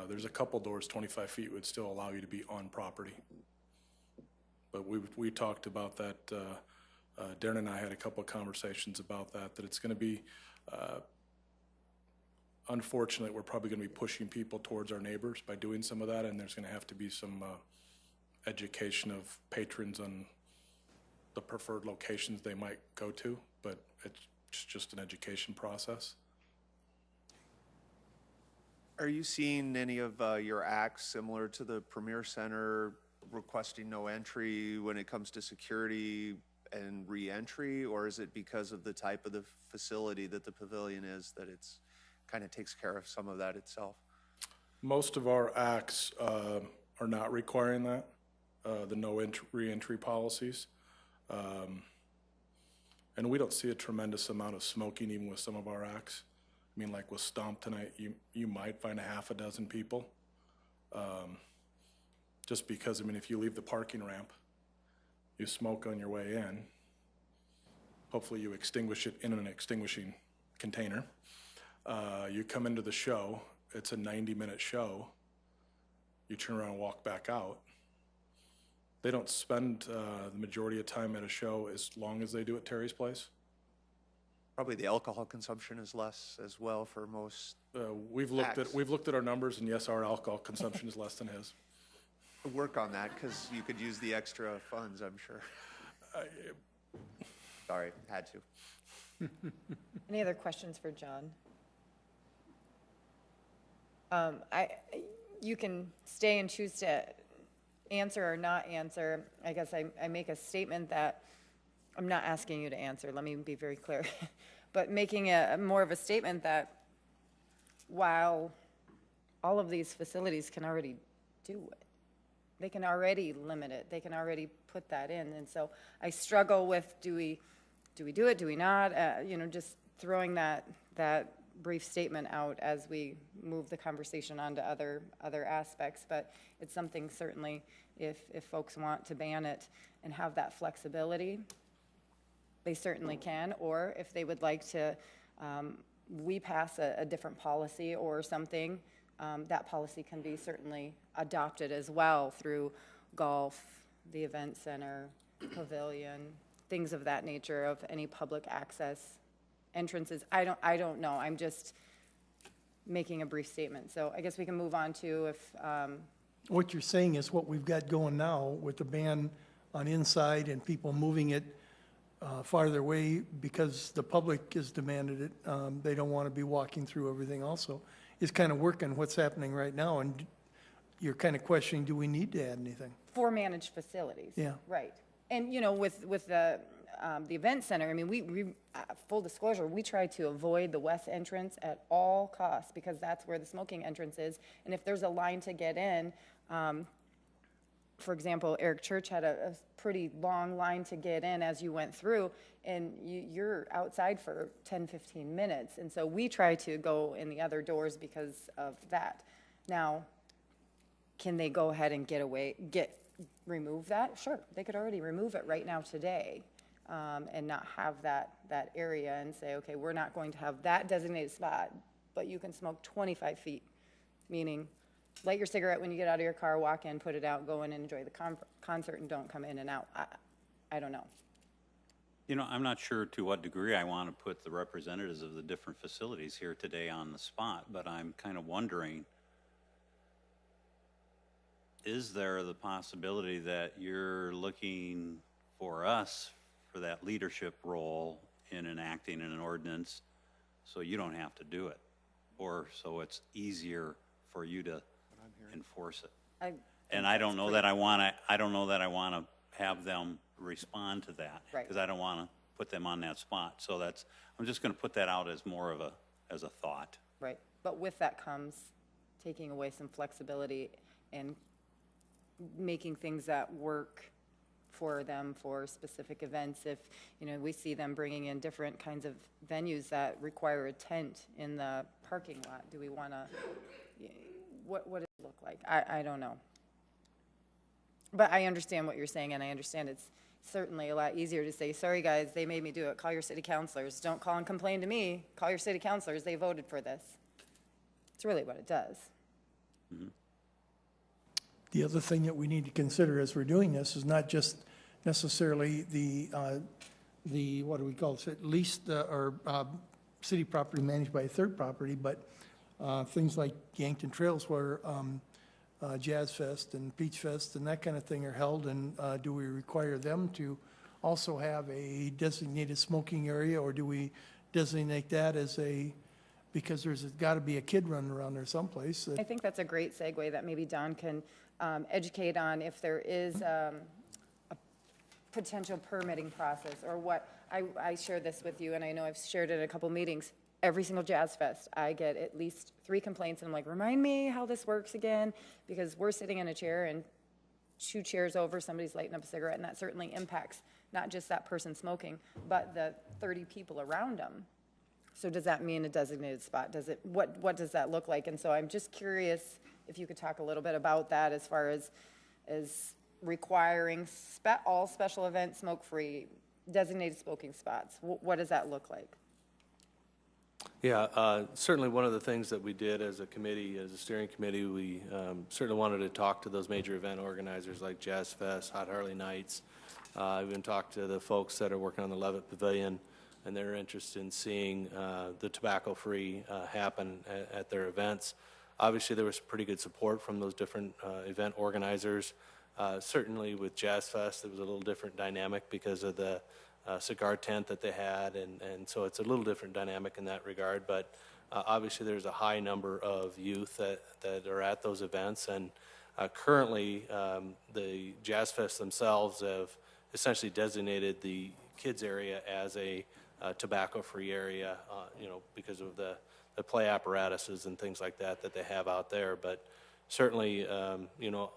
There's a couple doors 25 feet would still allow you to be on property. But we talked about that. Darren and I had a couple of conversations about that it's going to be, unfortunately, we're probably going to be pushing people towards our neighbors by doing some of that, and there's going to have to be some education of patrons on the preferred locations they might go to, but it's just an education process. Are you seeing any of your acts similar to the Premier Center requesting no entry when it comes to security and re-entry, or is it because of the type of the facility that the pavilion is that it's kind of takes care of some of that itself? Most of our acts are not requiring that, the no re-entry policies. And we don't see a tremendous amount of smoking even with some of our acts. I mean, like with Stomp tonight, you might find a half a dozen people. Just because, I mean, if you leave the parking ramp, you smoke on your way in. Hopefully you extinguish it in an extinguishing container. You come into the show, it's a 90-minute show. You turn around and walk back out. They don't spend the majority of time at a show as long as they do at Terry's Place. Probably the alcohol consumption is less as well for most. We've looked at our numbers, and yes, our alcohol consumption is less than his. Work on that because you could use the extra funds, I'm sure. Sorry, had to. Any other questions for John? You can stay and choose to answer or not answer. I guess I make a statement that I'm not asking you to answer. Let me be very clear. But making more of a statement that while all of these facilities can already do it, they can already limit it, they can already put that in. And so I struggle with, do we do it, do we not? Just throwing that brief statement out as we move the conversation on to other aspects, but it's something certainly, if folks want to ban it and have that flexibility, they certainly can, or if they would like to, we pass a different policy or something, that policy can be certainly adopted as well through golf, the event center, pavilion, things of that nature, of any public access entrances. I don't know. I'm just making a brief statement. So I guess we can move on to if, What you're saying is what we've got going now with the ban on inside and people moving it farther away because the public has demanded it. They don't want to be walking through everything also. Is kind of working what's happening right now, and you're kind of questioning, do we need to add anything? for managed facilities. Yeah. Right. And, you know, with the event center, I mean, we full disclosure, we try to avoid the west entrance at all costs because that's where the smoking entrance is. And if there's a line to get in, for example, Eric Church had a pretty long line to get in as you went through, and you're outside for 10, 15 minutes. And so we try to go in the other doors because of that. Now, can they go ahead and remove that? Sure, they could already remove it right now today, and not have that area and say, okay, we're not going to have that designated spot, but you can smoke 25 feet, meaning light your cigarette when you get out of your car, walk in, put it out, go in and enjoy the concert, and don't come in and out. I don't know. You know, I'm not sure to what degree I want to put the representatives of the different facilities here today on the spot, but I'm kind of wondering, is there the possibility that you're looking for us for that leadership role in enacting an ordinance so you don't have to do it, or so it's easier for you to enforce it? I don't know that I want to have them respond to that, Right. because I don't want to put them on that spot. So I'm just going to put that out as more of as a thought. Right, but with that comes taking away some flexibility and making things that work for them for specific events. If, you know, we see them bringing in different kinds of venues that require a tent in the parking lot, do we want to, what does it look like? I don't know. But I understand what you're saying, and I understand it's certainly a lot easier to say, sorry guys, they made me do it, call your city councilors. Don't call and complain to me, call your city councilors, they voted for this. It's really what it does. Mm-hmm. The other thing that we need to consider as we're doing this is not just necessarily the what do we call it, leased or city property managed by a third property, but things like Yankton Trails where Jazz Fest and Peach Fest and that kind of thing are held, and do we require them to also have a designated smoking area, or do we designate that as because there's got to be a kid running around there someplace? I think that's a great segue that maybe Don can educate on if there is a potential permitting process, or what. I share this with you, and I know I've shared it in a couple meetings. Every single Jazz Fest, I get at least 3 complaints, and I'm like, remind me how this works again, because we're sitting in a chair, and 2 chairs over, somebody's lighting up a cigarette, and that certainly impacts not just that person smoking, but the 30 people around them. So does that mean a designated spot? What does that look like? And so I'm just curious if you could talk a little bit about that as far as requiring all special events smoke-free, designated smoking spots. What does that look like? Yeah, certainly one of the things that we did as a committee, as a steering committee, we certainly wanted to talk to those major event organizers like Jazz Fest, Hot Harley Nights. We even talked to the folks that are working on the Levitt Pavilion, and they're interested in seeing the tobacco-free happen at their events. Obviously, there was pretty good support from those different event organizers. Certainly with Jazz Fest, it was a little different dynamic because of the cigar tent that they had, and so it's a little different dynamic in that regard. But obviously, there's a high number of youth that are at those events, and currently, the Jazz Fest themselves have essentially designated the kids area as a tobacco-free area, because of the play apparatuses and things like that they have out there. But certainly,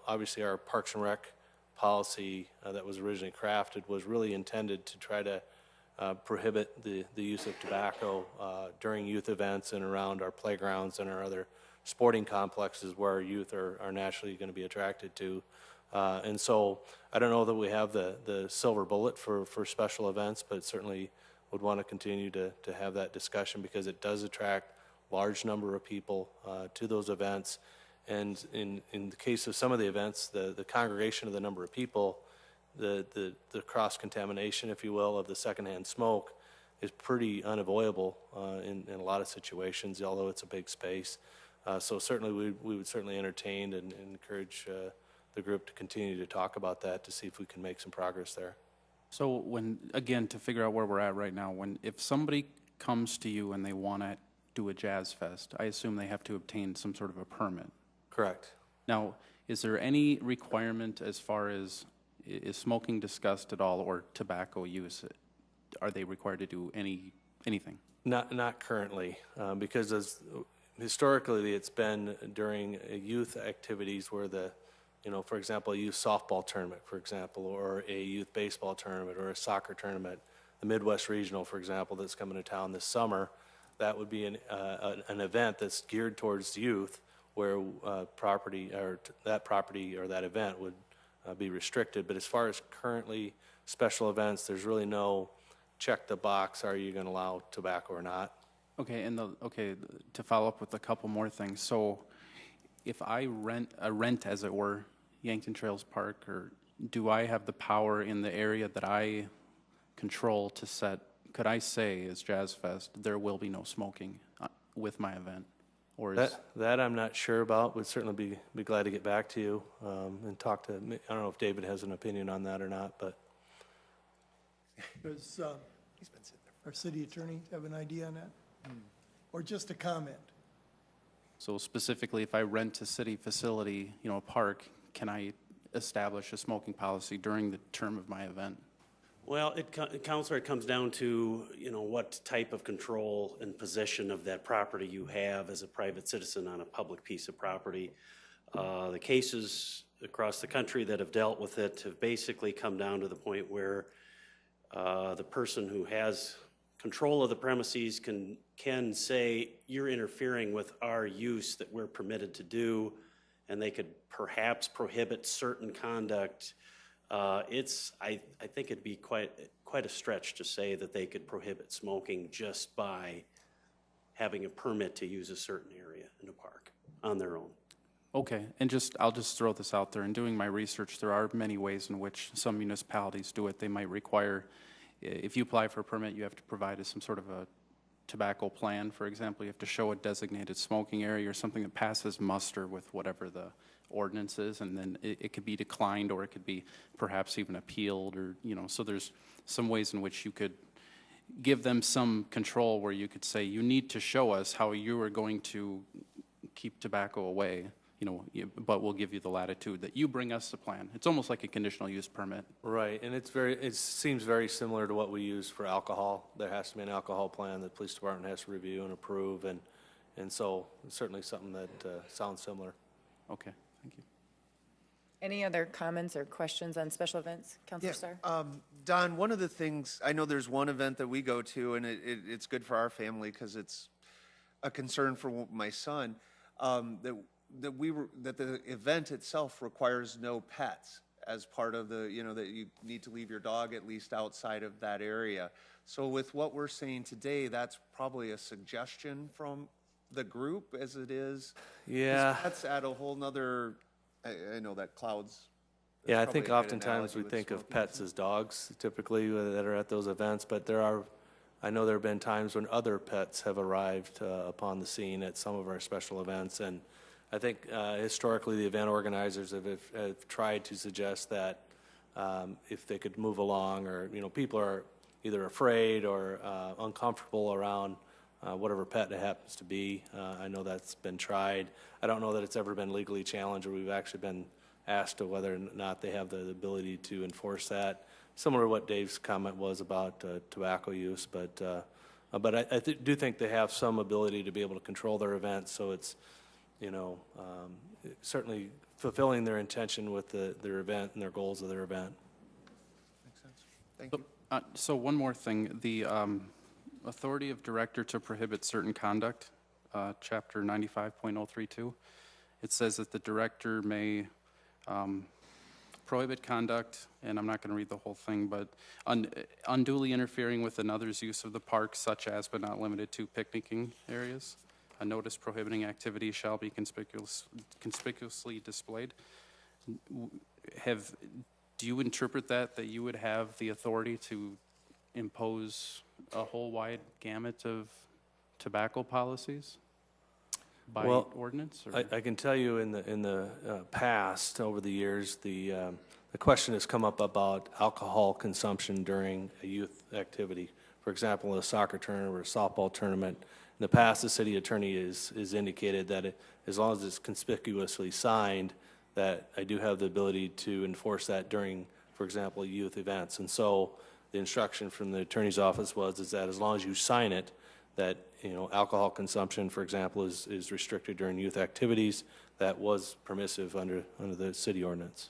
obviously our Parks and Rec policy that was originally crafted was really intended to try to prohibit the use of tobacco during youth events and around our playgrounds and our other sporting complexes where our youth are naturally going to be attracted to. And so I don't know that we have the silver bullet for special events, but certainly would want to continue to have that discussion because it does attract large number of people to those events. And in the case of some of the events, the congregation of the number of people, the cross-contamination, if you will, of the secondhand smoke is pretty unavoidable in a lot of situations, although it's a big space. So certainly we would certainly entertain and encourage the group to continue to talk about that to see if we can make some progress there. So when, again, to figure out where we're at right now, if somebody comes to you and they want to do a jazz fest, I assume they have to obtain some sort of a permit. Correct. Now, is there any requirement as far as, is smoking discussed at all, or tobacco use? Are they required to do anything? Not currently, because historically it's been during youth activities where for example, a youth softball tournament, for example, or a youth baseball tournament or a soccer tournament, the Midwest Regional, for example, that's coming to town this summer, that would be an event that's geared towards youth where that property or that event would be restricted. But as far as currently special events, there's really no check the box, are you going to allow tobacco or not? Okay, to follow up with a couple more things. So if I rent, as it were, Yankton Trails Park, or do I have the power in the area that I control to set, could I say as Jazz Fest, there will be no smoking with my event? Or is that I'm not sure about. Would certainly be glad to get back to you and talk to, I don't know if David has an opinion on that or not, but. Does our city attorney have an idea on that? Or just a comment? So specifically, if I rent a city facility, a park, can I establish a smoking policy during the term of my event? Well, Counselor, it comes down to, what type of control and possession of that property you have as a private citizen on a public piece of property. The cases across the country that have dealt with it have basically come down to the point where the person who has control of the premises can say, you're interfering with our use that we're permitted to do, and they could perhaps prohibit certain conduct. I think it'd be quite a stretch to say that they could prohibit smoking just by having a permit to use a certain area in a park on their own. Okay, and I'll just throw this out there. In doing my research, there are many ways in which some municipalities do it. They might require, if you apply for a permit, you have to provide us some sort of a tobacco plan. For example, you have to show a designated smoking area or something that passes muster with whatever the ordinance is, and then it could be declined, or it could be perhaps even appealed, or, so there's some ways in which you could give them some control where you could say, you need to show us how you are going to keep tobacco away, but we'll give you the latitude that you bring us the plan. It's almost like a conditional use permit. Right, and it seems very similar to what we use for alcohol. There has to be an alcohol plan that the police department has to review and approve, and so it's certainly something that sounds similar. Okay, thank you. Any other comments or questions on special events? Councilor Starr? Don, one of the things, I know there's one event that we go to, and it's good for our family because it's a concern for my son, that the event itself requires no pets as part of that you need to leave your dog at least outside of that area. So with what we're saying today, that's probably a suggestion from the group as it is. Yeah. Pets add a whole nother, I know that clouds. Yeah, I think oftentimes we think of pets as dogs typically that are at those events, but I know there have been times when other pets have arrived upon the scene at some of our special events, and I think historically the event organizers have tried to suggest that if they could move along, or people are either afraid or uncomfortable around whatever pet it happens to be. I know that's been tried. I don't know that it's ever been legally challenged, or we've actually been asked to whether or not they have the ability to enforce that. Similar to what Dave's comment was about tobacco use, but I do think they have some ability to be able to control their events, so it's certainly fulfilling their intention with their event and their goals of their event. Makes sense. Thank you. So one more thing, the authority of director to prohibit certain conduct, chapter 95.032, it says that the director may prohibit conduct, and I'm not going to read the whole thing, but unduly interfering with another's use of the park, such as but not limited to picnicking areas. A notice prohibiting activity shall be conspicuously displayed. Do you interpret that you would have the authority to impose a whole wide gamut of tobacco policies by ordinance? Or? I can tell you in the past, over the years, the question has come up about alcohol consumption during a youth activity. For example, a soccer tournament or a softball tournament. In the past, the city attorney is indicated that as long as it's conspicuously signed, that I do have the ability to enforce that during, for example, youth events. And so the instruction from the attorney's office is that as long as you sign it, that, you know, alcohol consumption, for example, is restricted during youth activities. That was permissive under the city ordinance.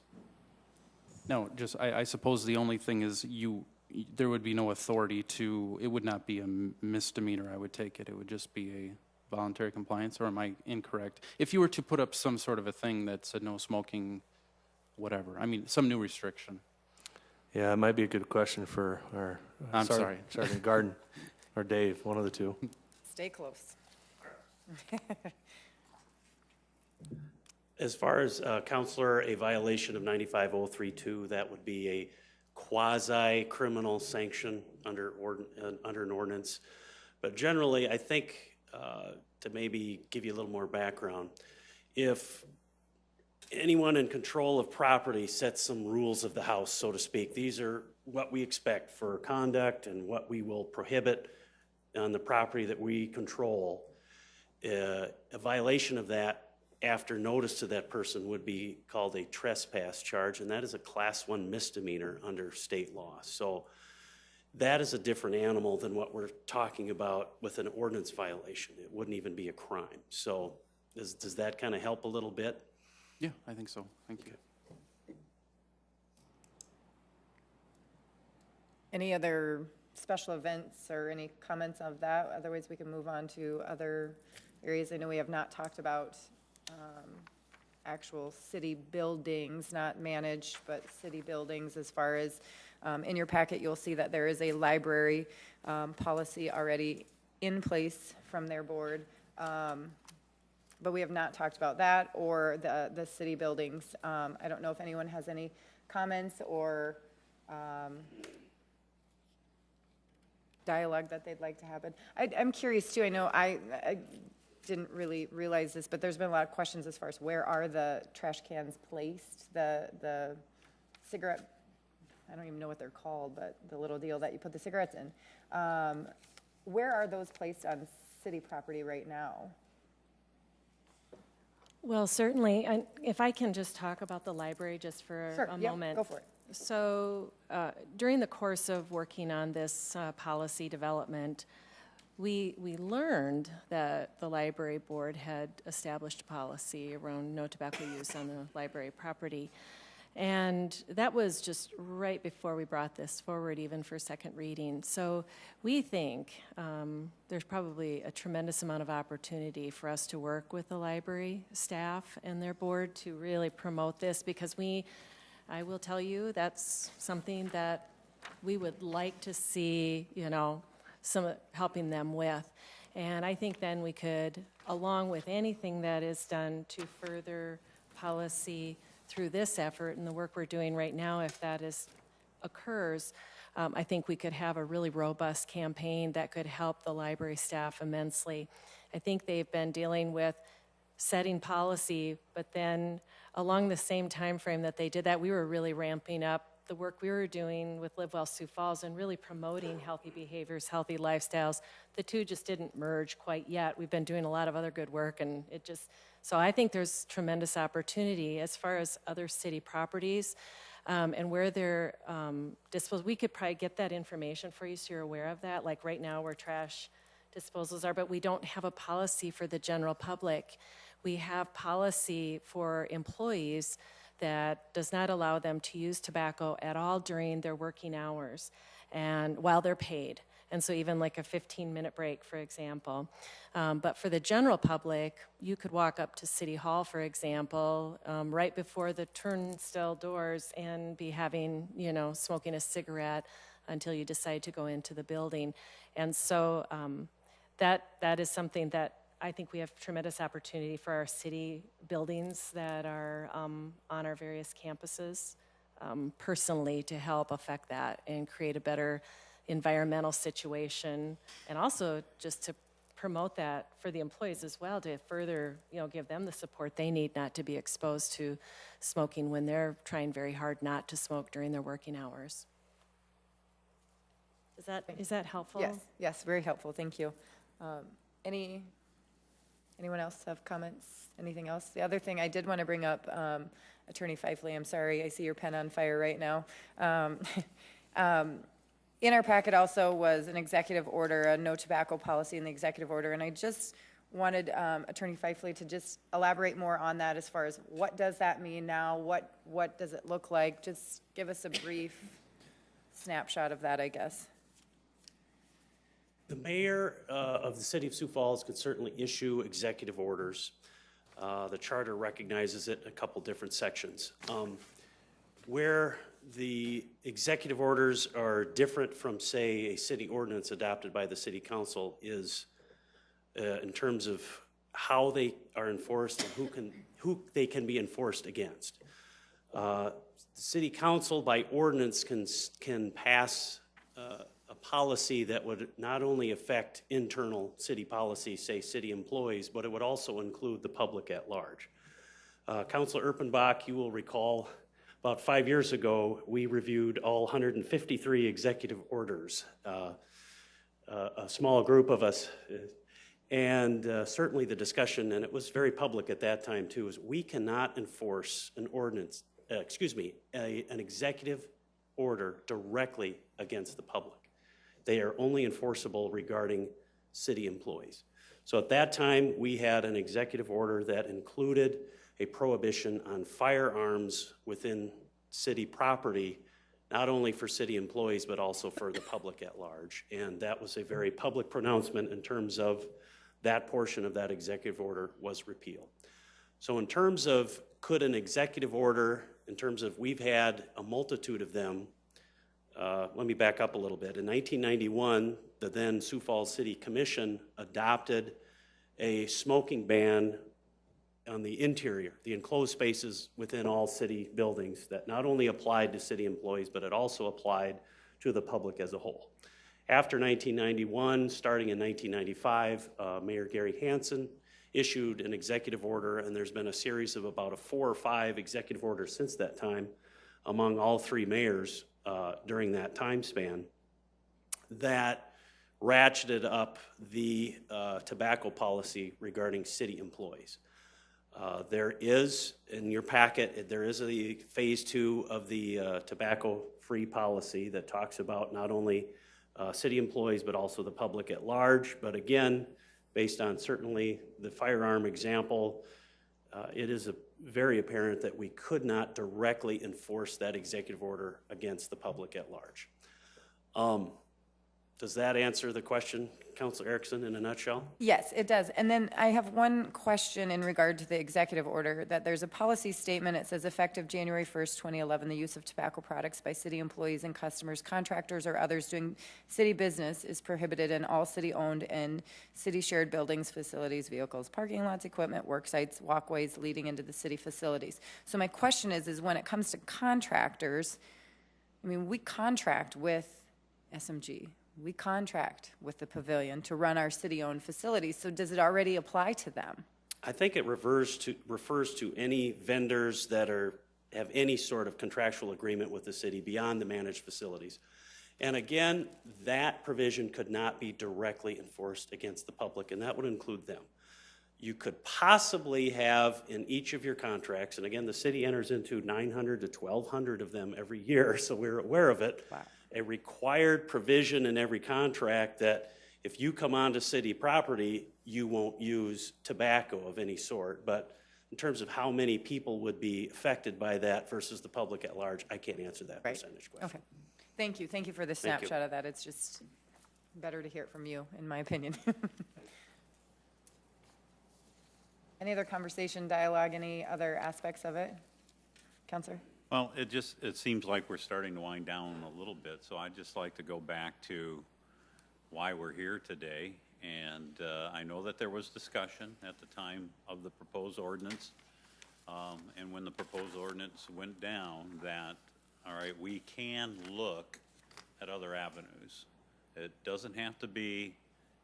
No, just, I suppose the only thing is there would be no authority to, it would not be a misdemeanor, I would take it. It would just be a voluntary compliance, or am I incorrect? If you were to put up some sort of a thing that said no smoking, whatever, I mean, some new restriction. Yeah, it might be a good question for our Sergeant Garden or Dave, one of the two. Stay close. As far as, Counselor, a violation of 95032, that would be a quasi-criminal sanction under an ordinance. But generally, I think, to maybe give you a little more background, if anyone in control of property sets some rules of the house, so to speak, these are what we expect for conduct and what we will prohibit on the property that we control. A violation of that after notice to that person would be called a trespass charge, and that is a Class 1 misdemeanor under state law. So that is a different animal than what we're talking about with an ordinance violation. It wouldn't even be a crime. So does that kind of help a little bit? Yeah, I think so. Thank you. Any other special events or any comments of that? Otherwise, we can move on to other areas. I know we have not talked about actual city buildings, not managed, but city buildings. As far as in your packet, you'll see that there is a library policy already in place from their board. But we have not talked about that or the city buildings. I don't know if anyone has any comments or dialogue that they'd like to happen. I'm curious too. I know I didn't really realize this, but there's been a lot of questions as far as where are the trash cans placed, the cigarette, I don't even know what they're called, but the little deal that you put the cigarettes in. Where are those placed on city property right now? Well, certainly, if I can just talk about the library just for a moment. Go for it. So during the course of working on this policy development, we learned that the library board had established a policy around no tobacco use on the library property. And that was just right before we brought this forward, even for second reading. So we think there's probably a tremendous amount of opportunity for us to work with the library staff and their board to really promote this, because I will tell you, that's something that we would like to see, some helping them with. And I think then we could, along with anything that is done to further policy through this effort and the work we're doing right now, if that occurs, I think we could have a really robust campaign that could help the library staff immensely. I think they've been dealing with setting policy, but then along the same time frame that they did that, we were really ramping up the work we were doing with Live Well Sioux Falls and really promoting healthy behaviors, healthy lifestyles. The two just didn't merge quite yet. We've been doing a lot of other good work, and so I think there's tremendous opportunity as far as other city properties and where they're disposed. We could probably get that information for you so you're aware of that, like right now where trash disposals are, but we don't have a policy for the general public. We have policy for employees that does not allow them to use tobacco at all during their working hours and while they're paid. And so even like a 15-minute break, for example. But for the general public, you could walk up to City Hall, for example, right before the turnstile doors and be having, smoking a cigarette until you decide to go into the building. And so that is something that I think we have tremendous opportunity for our city buildings that are on our various campuses personally to help affect that and create a better environmental situation, and also just to promote that for the employees as well, to further, give them the support they need not to be exposed to smoking when they're trying very hard not to smoke during their working hours. Is that helpful? Yes, very helpful, thank you. Anyone else have comments? Anything else? The other thing I did want to bring up, Attorney Fifley, I'm sorry, I see your pen on fire right now. In our packet also was an executive order, a no tobacco policy in the executive order, and I just wanted Attorney Fifley to just elaborate more on that as far as what does that mean now, what does it look like? Just give us a brief snapshot of that, I guess. The mayor of the City of Sioux Falls could certainly issue executive orders. The charter recognizes it in a couple different sections. Where the executive orders are different from, say, a city ordinance adopted by the city council is in terms of how they are enforced and who they can be enforced against. The city council by ordinance can pass a policy that would not only affect internal city policy, say city employees, but it would also include the public at large. Councilor Erpenbach, you will recall, about 5 years ago, we reviewed all 153 executive orders, a small group of us, and certainly the discussion, and it was very public at that time too, is we cannot enforce an ordinance, an executive order directly against the public. They are only enforceable regarding city employees. So at that time, we had an executive order that included a prohibition on firearms within city property, not only for city employees, but also for the public at large. And that was a very public pronouncement in terms of that portion of that executive order was repealed. So in terms of could an executive order, in terms of we've had a multitude of them, let me back up a little bit. In 1991, the then Sioux Falls City Commission adopted a smoking ban on the interior, the enclosed spaces within all city buildings that not only applied to city employees, but it also applied to the public as a whole. After 1991, starting in 1995, Mayor Gary Hansen issued an executive order, and there's been a series of about 4 or 5 executive orders since that time among all 3 mayors during that time span that ratcheted up the tobacco policy regarding city employees. There is, in your packet, there is a phase 2 of the tobacco-free policy that talks about not only city employees, but also the public at large. But again, based on certainly the firearm example, it is very apparent that we could not directly enforce that executive order against the public at large. Does that answer the question, Councilor Erickson, in a nutshell? Yes, it does. And then I have one question in regard to the executive order, that there's a policy statement. It says effective January 1st, 2011, the use of tobacco products by city employees and customers, contractors, or others doing city business is prohibited in all city-owned and city-shared buildings, facilities, vehicles, parking lots, equipment, work sites, walkways leading into the city facilities. So my question is when it comes to contractors, I mean, we contract with SMG. We contract with the pavilion to run our city-owned facilities, so does it already apply to them? I think it refers to any vendors that have any sort of contractual agreement with the city beyond the managed facilities. And again, that provision could not be directly enforced against the public, and that would include them. You could possibly have in each of your contracts, and again, the city enters into 900 to 1,200 of them every year, so we're aware of it. Wow. A required provision in every contract that if you come onto city property, you won't use tobacco of any sort. But in terms of how many people would be affected by that versus the public at large, I can't answer that Right. percentage question. Okay. Thank you. Thank you for the Thank you. snapshot of that. It's just better to hear it from you, in my opinion. Any other conversation, dialogue, any other aspects of it? Counselor? Well, it seems like we're starting to wind down a little bit, so I'd just like to go back to why we're here today. And I know that there was discussion at the time of the proposed ordinance, and when the proposed ordinance went down, that, all right, we can look at other avenues. It doesn't have to be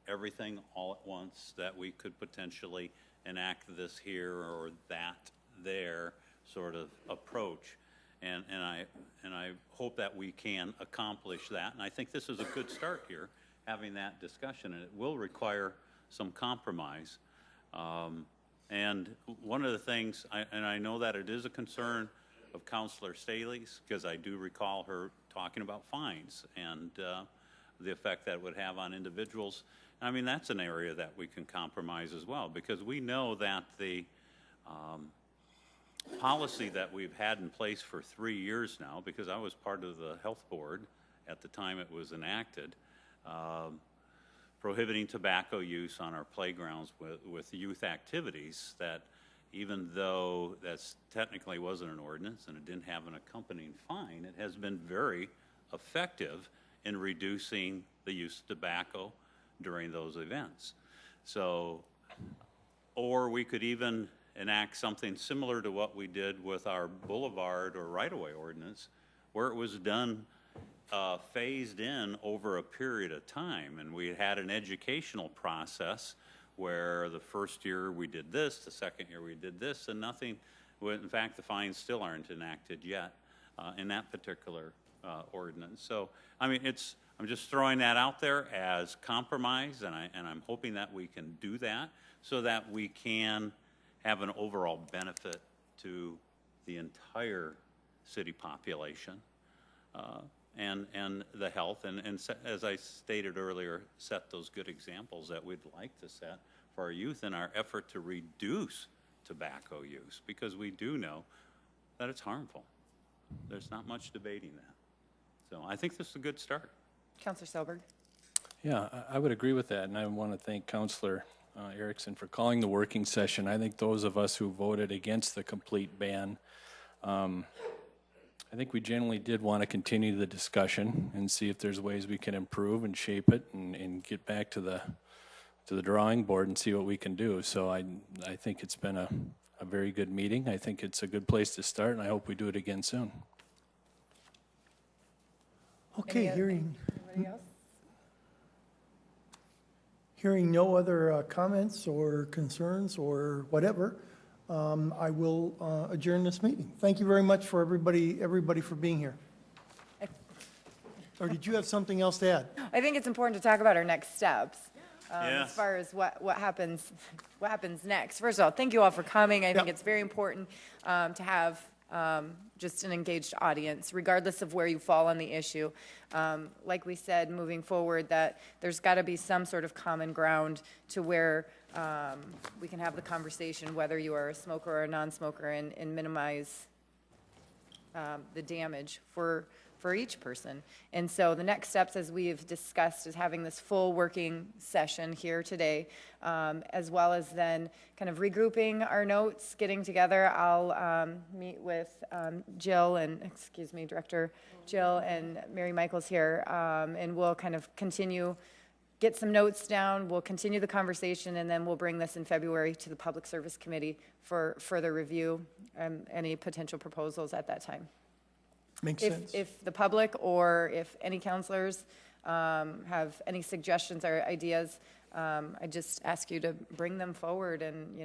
everything all at once, that we could potentially enact this here or that there sort of approach. And I hope that we can accomplish that. And I think this is a good start here, having that discussion, and it will require some compromise. And one of the things, and I know that it is a concern of Councilor Staley's, because I do recall her talking about fines and the effect that would have on individuals. I mean, that's an area that we can compromise as well, because we know that the policy that we've had in place for 3 years now, because I was part of the health board at the time it was enacted, prohibiting tobacco use on our playgrounds with youth activities, that even though that's technically wasn't an ordinance and it didn't have an accompanying fine, it has been very effective in reducing the use of tobacco during those events. So, or we could even enact something similar to what we did with our boulevard or right-of-way ordinance, where it was done phased in over a period of time, and we had an educational process where the first year we did this, the second year we did this, and nothing, in fact, the fines still aren't enacted yet in that particular ordinance. So, I mean, I'm just throwing that out there as compromise, and I'm hoping that we can do that so that we can have an overall benefit to the entire city population and the health, and as I stated earlier, set those good examples that we'd like to set for our youth in our effort to reduce tobacco use, because we do know that it's harmful. There's not much debating that. So I think this is a good start. Counselor Selberg? Yeah, I would agree with that, and I want to thank Councilor Erickson for calling the working session. I think those of us who voted against the complete ban, I think we generally did want to continue the discussion and see if there's ways we can improve and shape it and get back to the drawing board and see what we can do. So I think it's been a very good meeting. I think it's a good place to start, and I hope we do it again soon. Okay, Anybody else? hearing no other comments or concerns or whatever, I will adjourn this meeting. Thank you very much for everybody for being here. Or did you have something else to add? I think it's important to talk about our next steps. Yes. As far as what happens next. First of all, thank you all for coming. I think Yep. it's very important to have just an engaged audience, regardless of where you fall on the issue. Like we said, moving forward, that there's got to be some sort of common ground to where we can have the conversation, whether you are a smoker or a non-smoker, and minimize the damage for each person. And so the next steps, as we've discussed, is having this full working session here today, as well as then kind of regrouping our notes, getting together. I'll meet with Jill and, Director Jill and Mary Michaels here, and we'll kind of continue, get some notes down, we'll continue the conversation, and then we'll bring this in February to the Public Service Committee for further review, any potential proposals at that time. Makes sense. If the public or if any counselors have any suggestions or ideas, I just ask you to bring them forward and,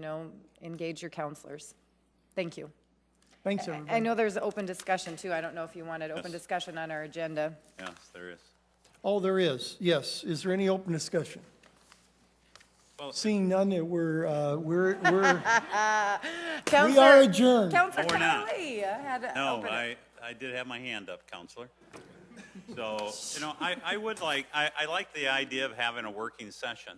engage your counselors. Thank you. Thanks, everybody. I know there's open discussion too. I don't know if you wanted open discussion on our agenda. Yes, there is. Oh, there is, yes. Is there any open discussion? Seeing none, we are adjourned. Counselor No, we're not. Kelly had No, open it. I did have my hand up, Counselor. So, I would like, I like the idea of having a working session.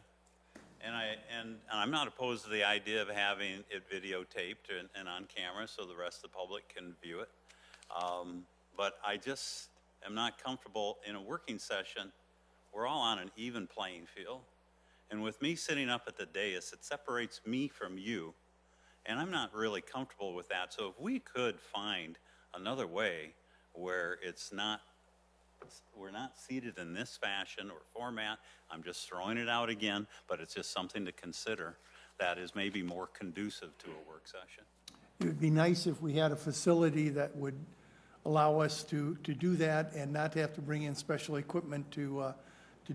And I'm not opposed to the idea of having it videotaped and on camera so the rest of the public can view it. But I just am not comfortable in a working session. We're all on an even playing field. And with me sitting up at the dais, it separates me from you. And I'm not really comfortable with that. So if we could find another way where we're not seated in this fashion or format, I'm just throwing it out again, but it's just something to consider that is maybe more conducive to a work session. It would be nice if we had a facility that would allow us to do that and not have to bring in special equipment to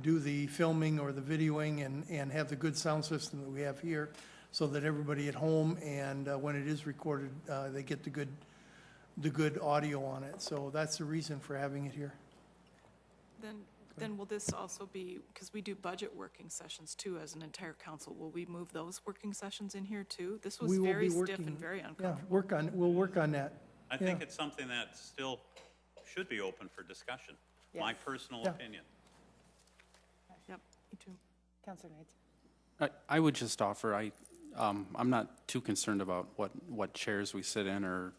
do the filming or the videoing and have the good sound system that we have here, so that everybody at home and when it is recorded, they get the good audio on it. So that's the reason for having it here. Then will this also be, because we do budget working sessions too as an entire council, will we move those working sessions in here too? This was We will very be stiff working- and very Yeah, uncomfortable. we'll work on that. I think it's something that still should be open for discussion, my personal Yeah. opinion. Yep, me too. Counselor Knight. I would just offer, I'm not too concerned about what chairs we sit in or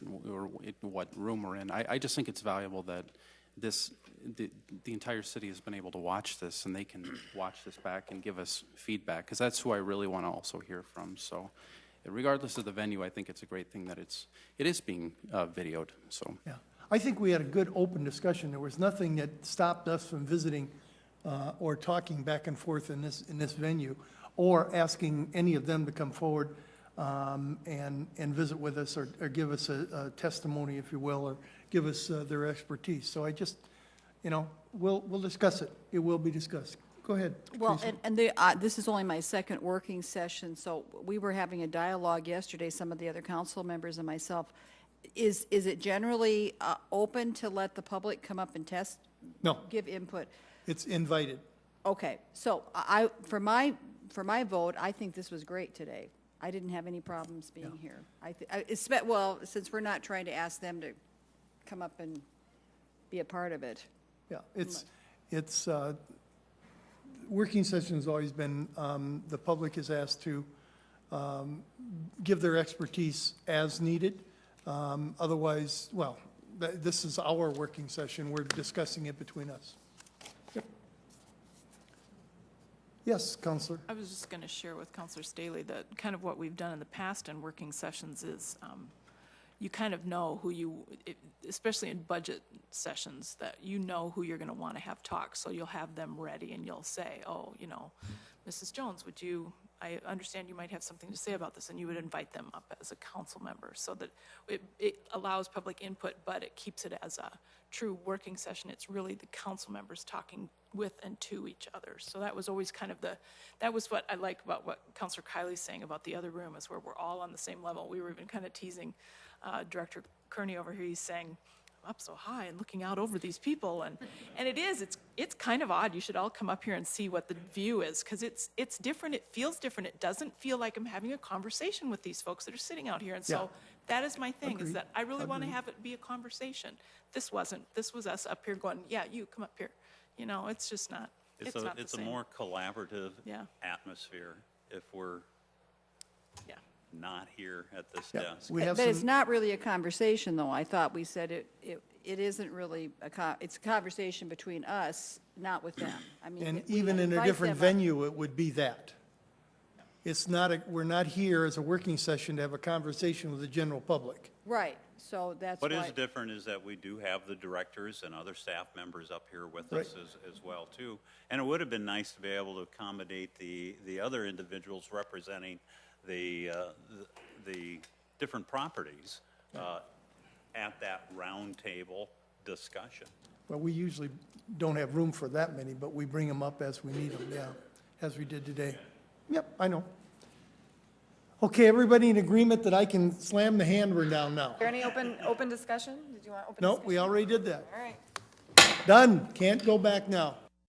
what room we're in. I just think it's valuable that the entire city has been able to watch this, and they can watch this back and give us feedback, because that's who I really want to also hear from. So regardless of the venue, I think it's a great thing that it is being videoed, so. Yeah, I think we had a good open discussion. There was nothing that stopped us from visiting or talking back and forth in this venue, or asking any of them to come forward and visit with us or give us a testimony, if you will, or give us their expertise. So I just, we'll discuss it. It will be discussed. Go ahead. Well, Teresa. and this is only my second working session, so we were having a dialogue yesterday, some of the other council members and myself. Is it generally open to let the public come up and No, give input? it's invited. Okay, so for my vote, I think this was great today. I didn't have any problems being here. Well, since we're not trying to ask them to come up and be a part of it. Yeah, it's working session's always been, the public is asked to give their expertise as needed. Otherwise, well, this is our working session. We're discussing it between us. Yep. Yes, Counselor. I was just going to share with Counselor Staley that kind of what we've done in the past in working sessions is you kind of know especially in budget sessions, that you know who you're going to want to have talk. So you'll have them ready and you'll say, oh, Mrs. Jones, I understand you might have something to say about this, and you would invite them up as a council member so that it allows public input, but it keeps it as a true working session. It's really the council members talking with and to each other. So that was always kind of that was what I liked about what Councilor Kiley's saying about the other room, is where we're all on the same level. We were even kind of teasing Director Kearney over here. He's saying, I'm up so high and looking out over these people, and it's kind of odd. You should all come up here and see what the view is, because it's different. It feels different. It doesn't feel like I'm having a conversation with these folks that are sitting out here. And so that is my thing, is that I really want to have it be a conversation. This wasn't. This was us up here going, yeah, you come up here. It's just not. It's not the It's same. a more collaborative Yeah. atmosphere if we're Yeah. not here at this Yeah. desk. We have But it's some, not really a conversation, though. I thought we said it isn't really it's a conversation between us, not with them. I mean, and we even in a invite different them up. venue, it would be that. It's not, we're not here as a working session to have a conversation with the general public. Right, so that's why. What is different is that we do have the directors and other staff members up here with us as well, too. And it would have been nice to be able to accommodate the other individuals representing the different properties at that round table discussion. Well, we usually don't have room for that many, but we bring them up as we need them, yeah, as we did today. Yep, I know. Okay, everybody in agreement that I can slam the hammer down now? Is there any open discussion? Did you want open No, discussion? we already did that. All right. Done, can't go back now.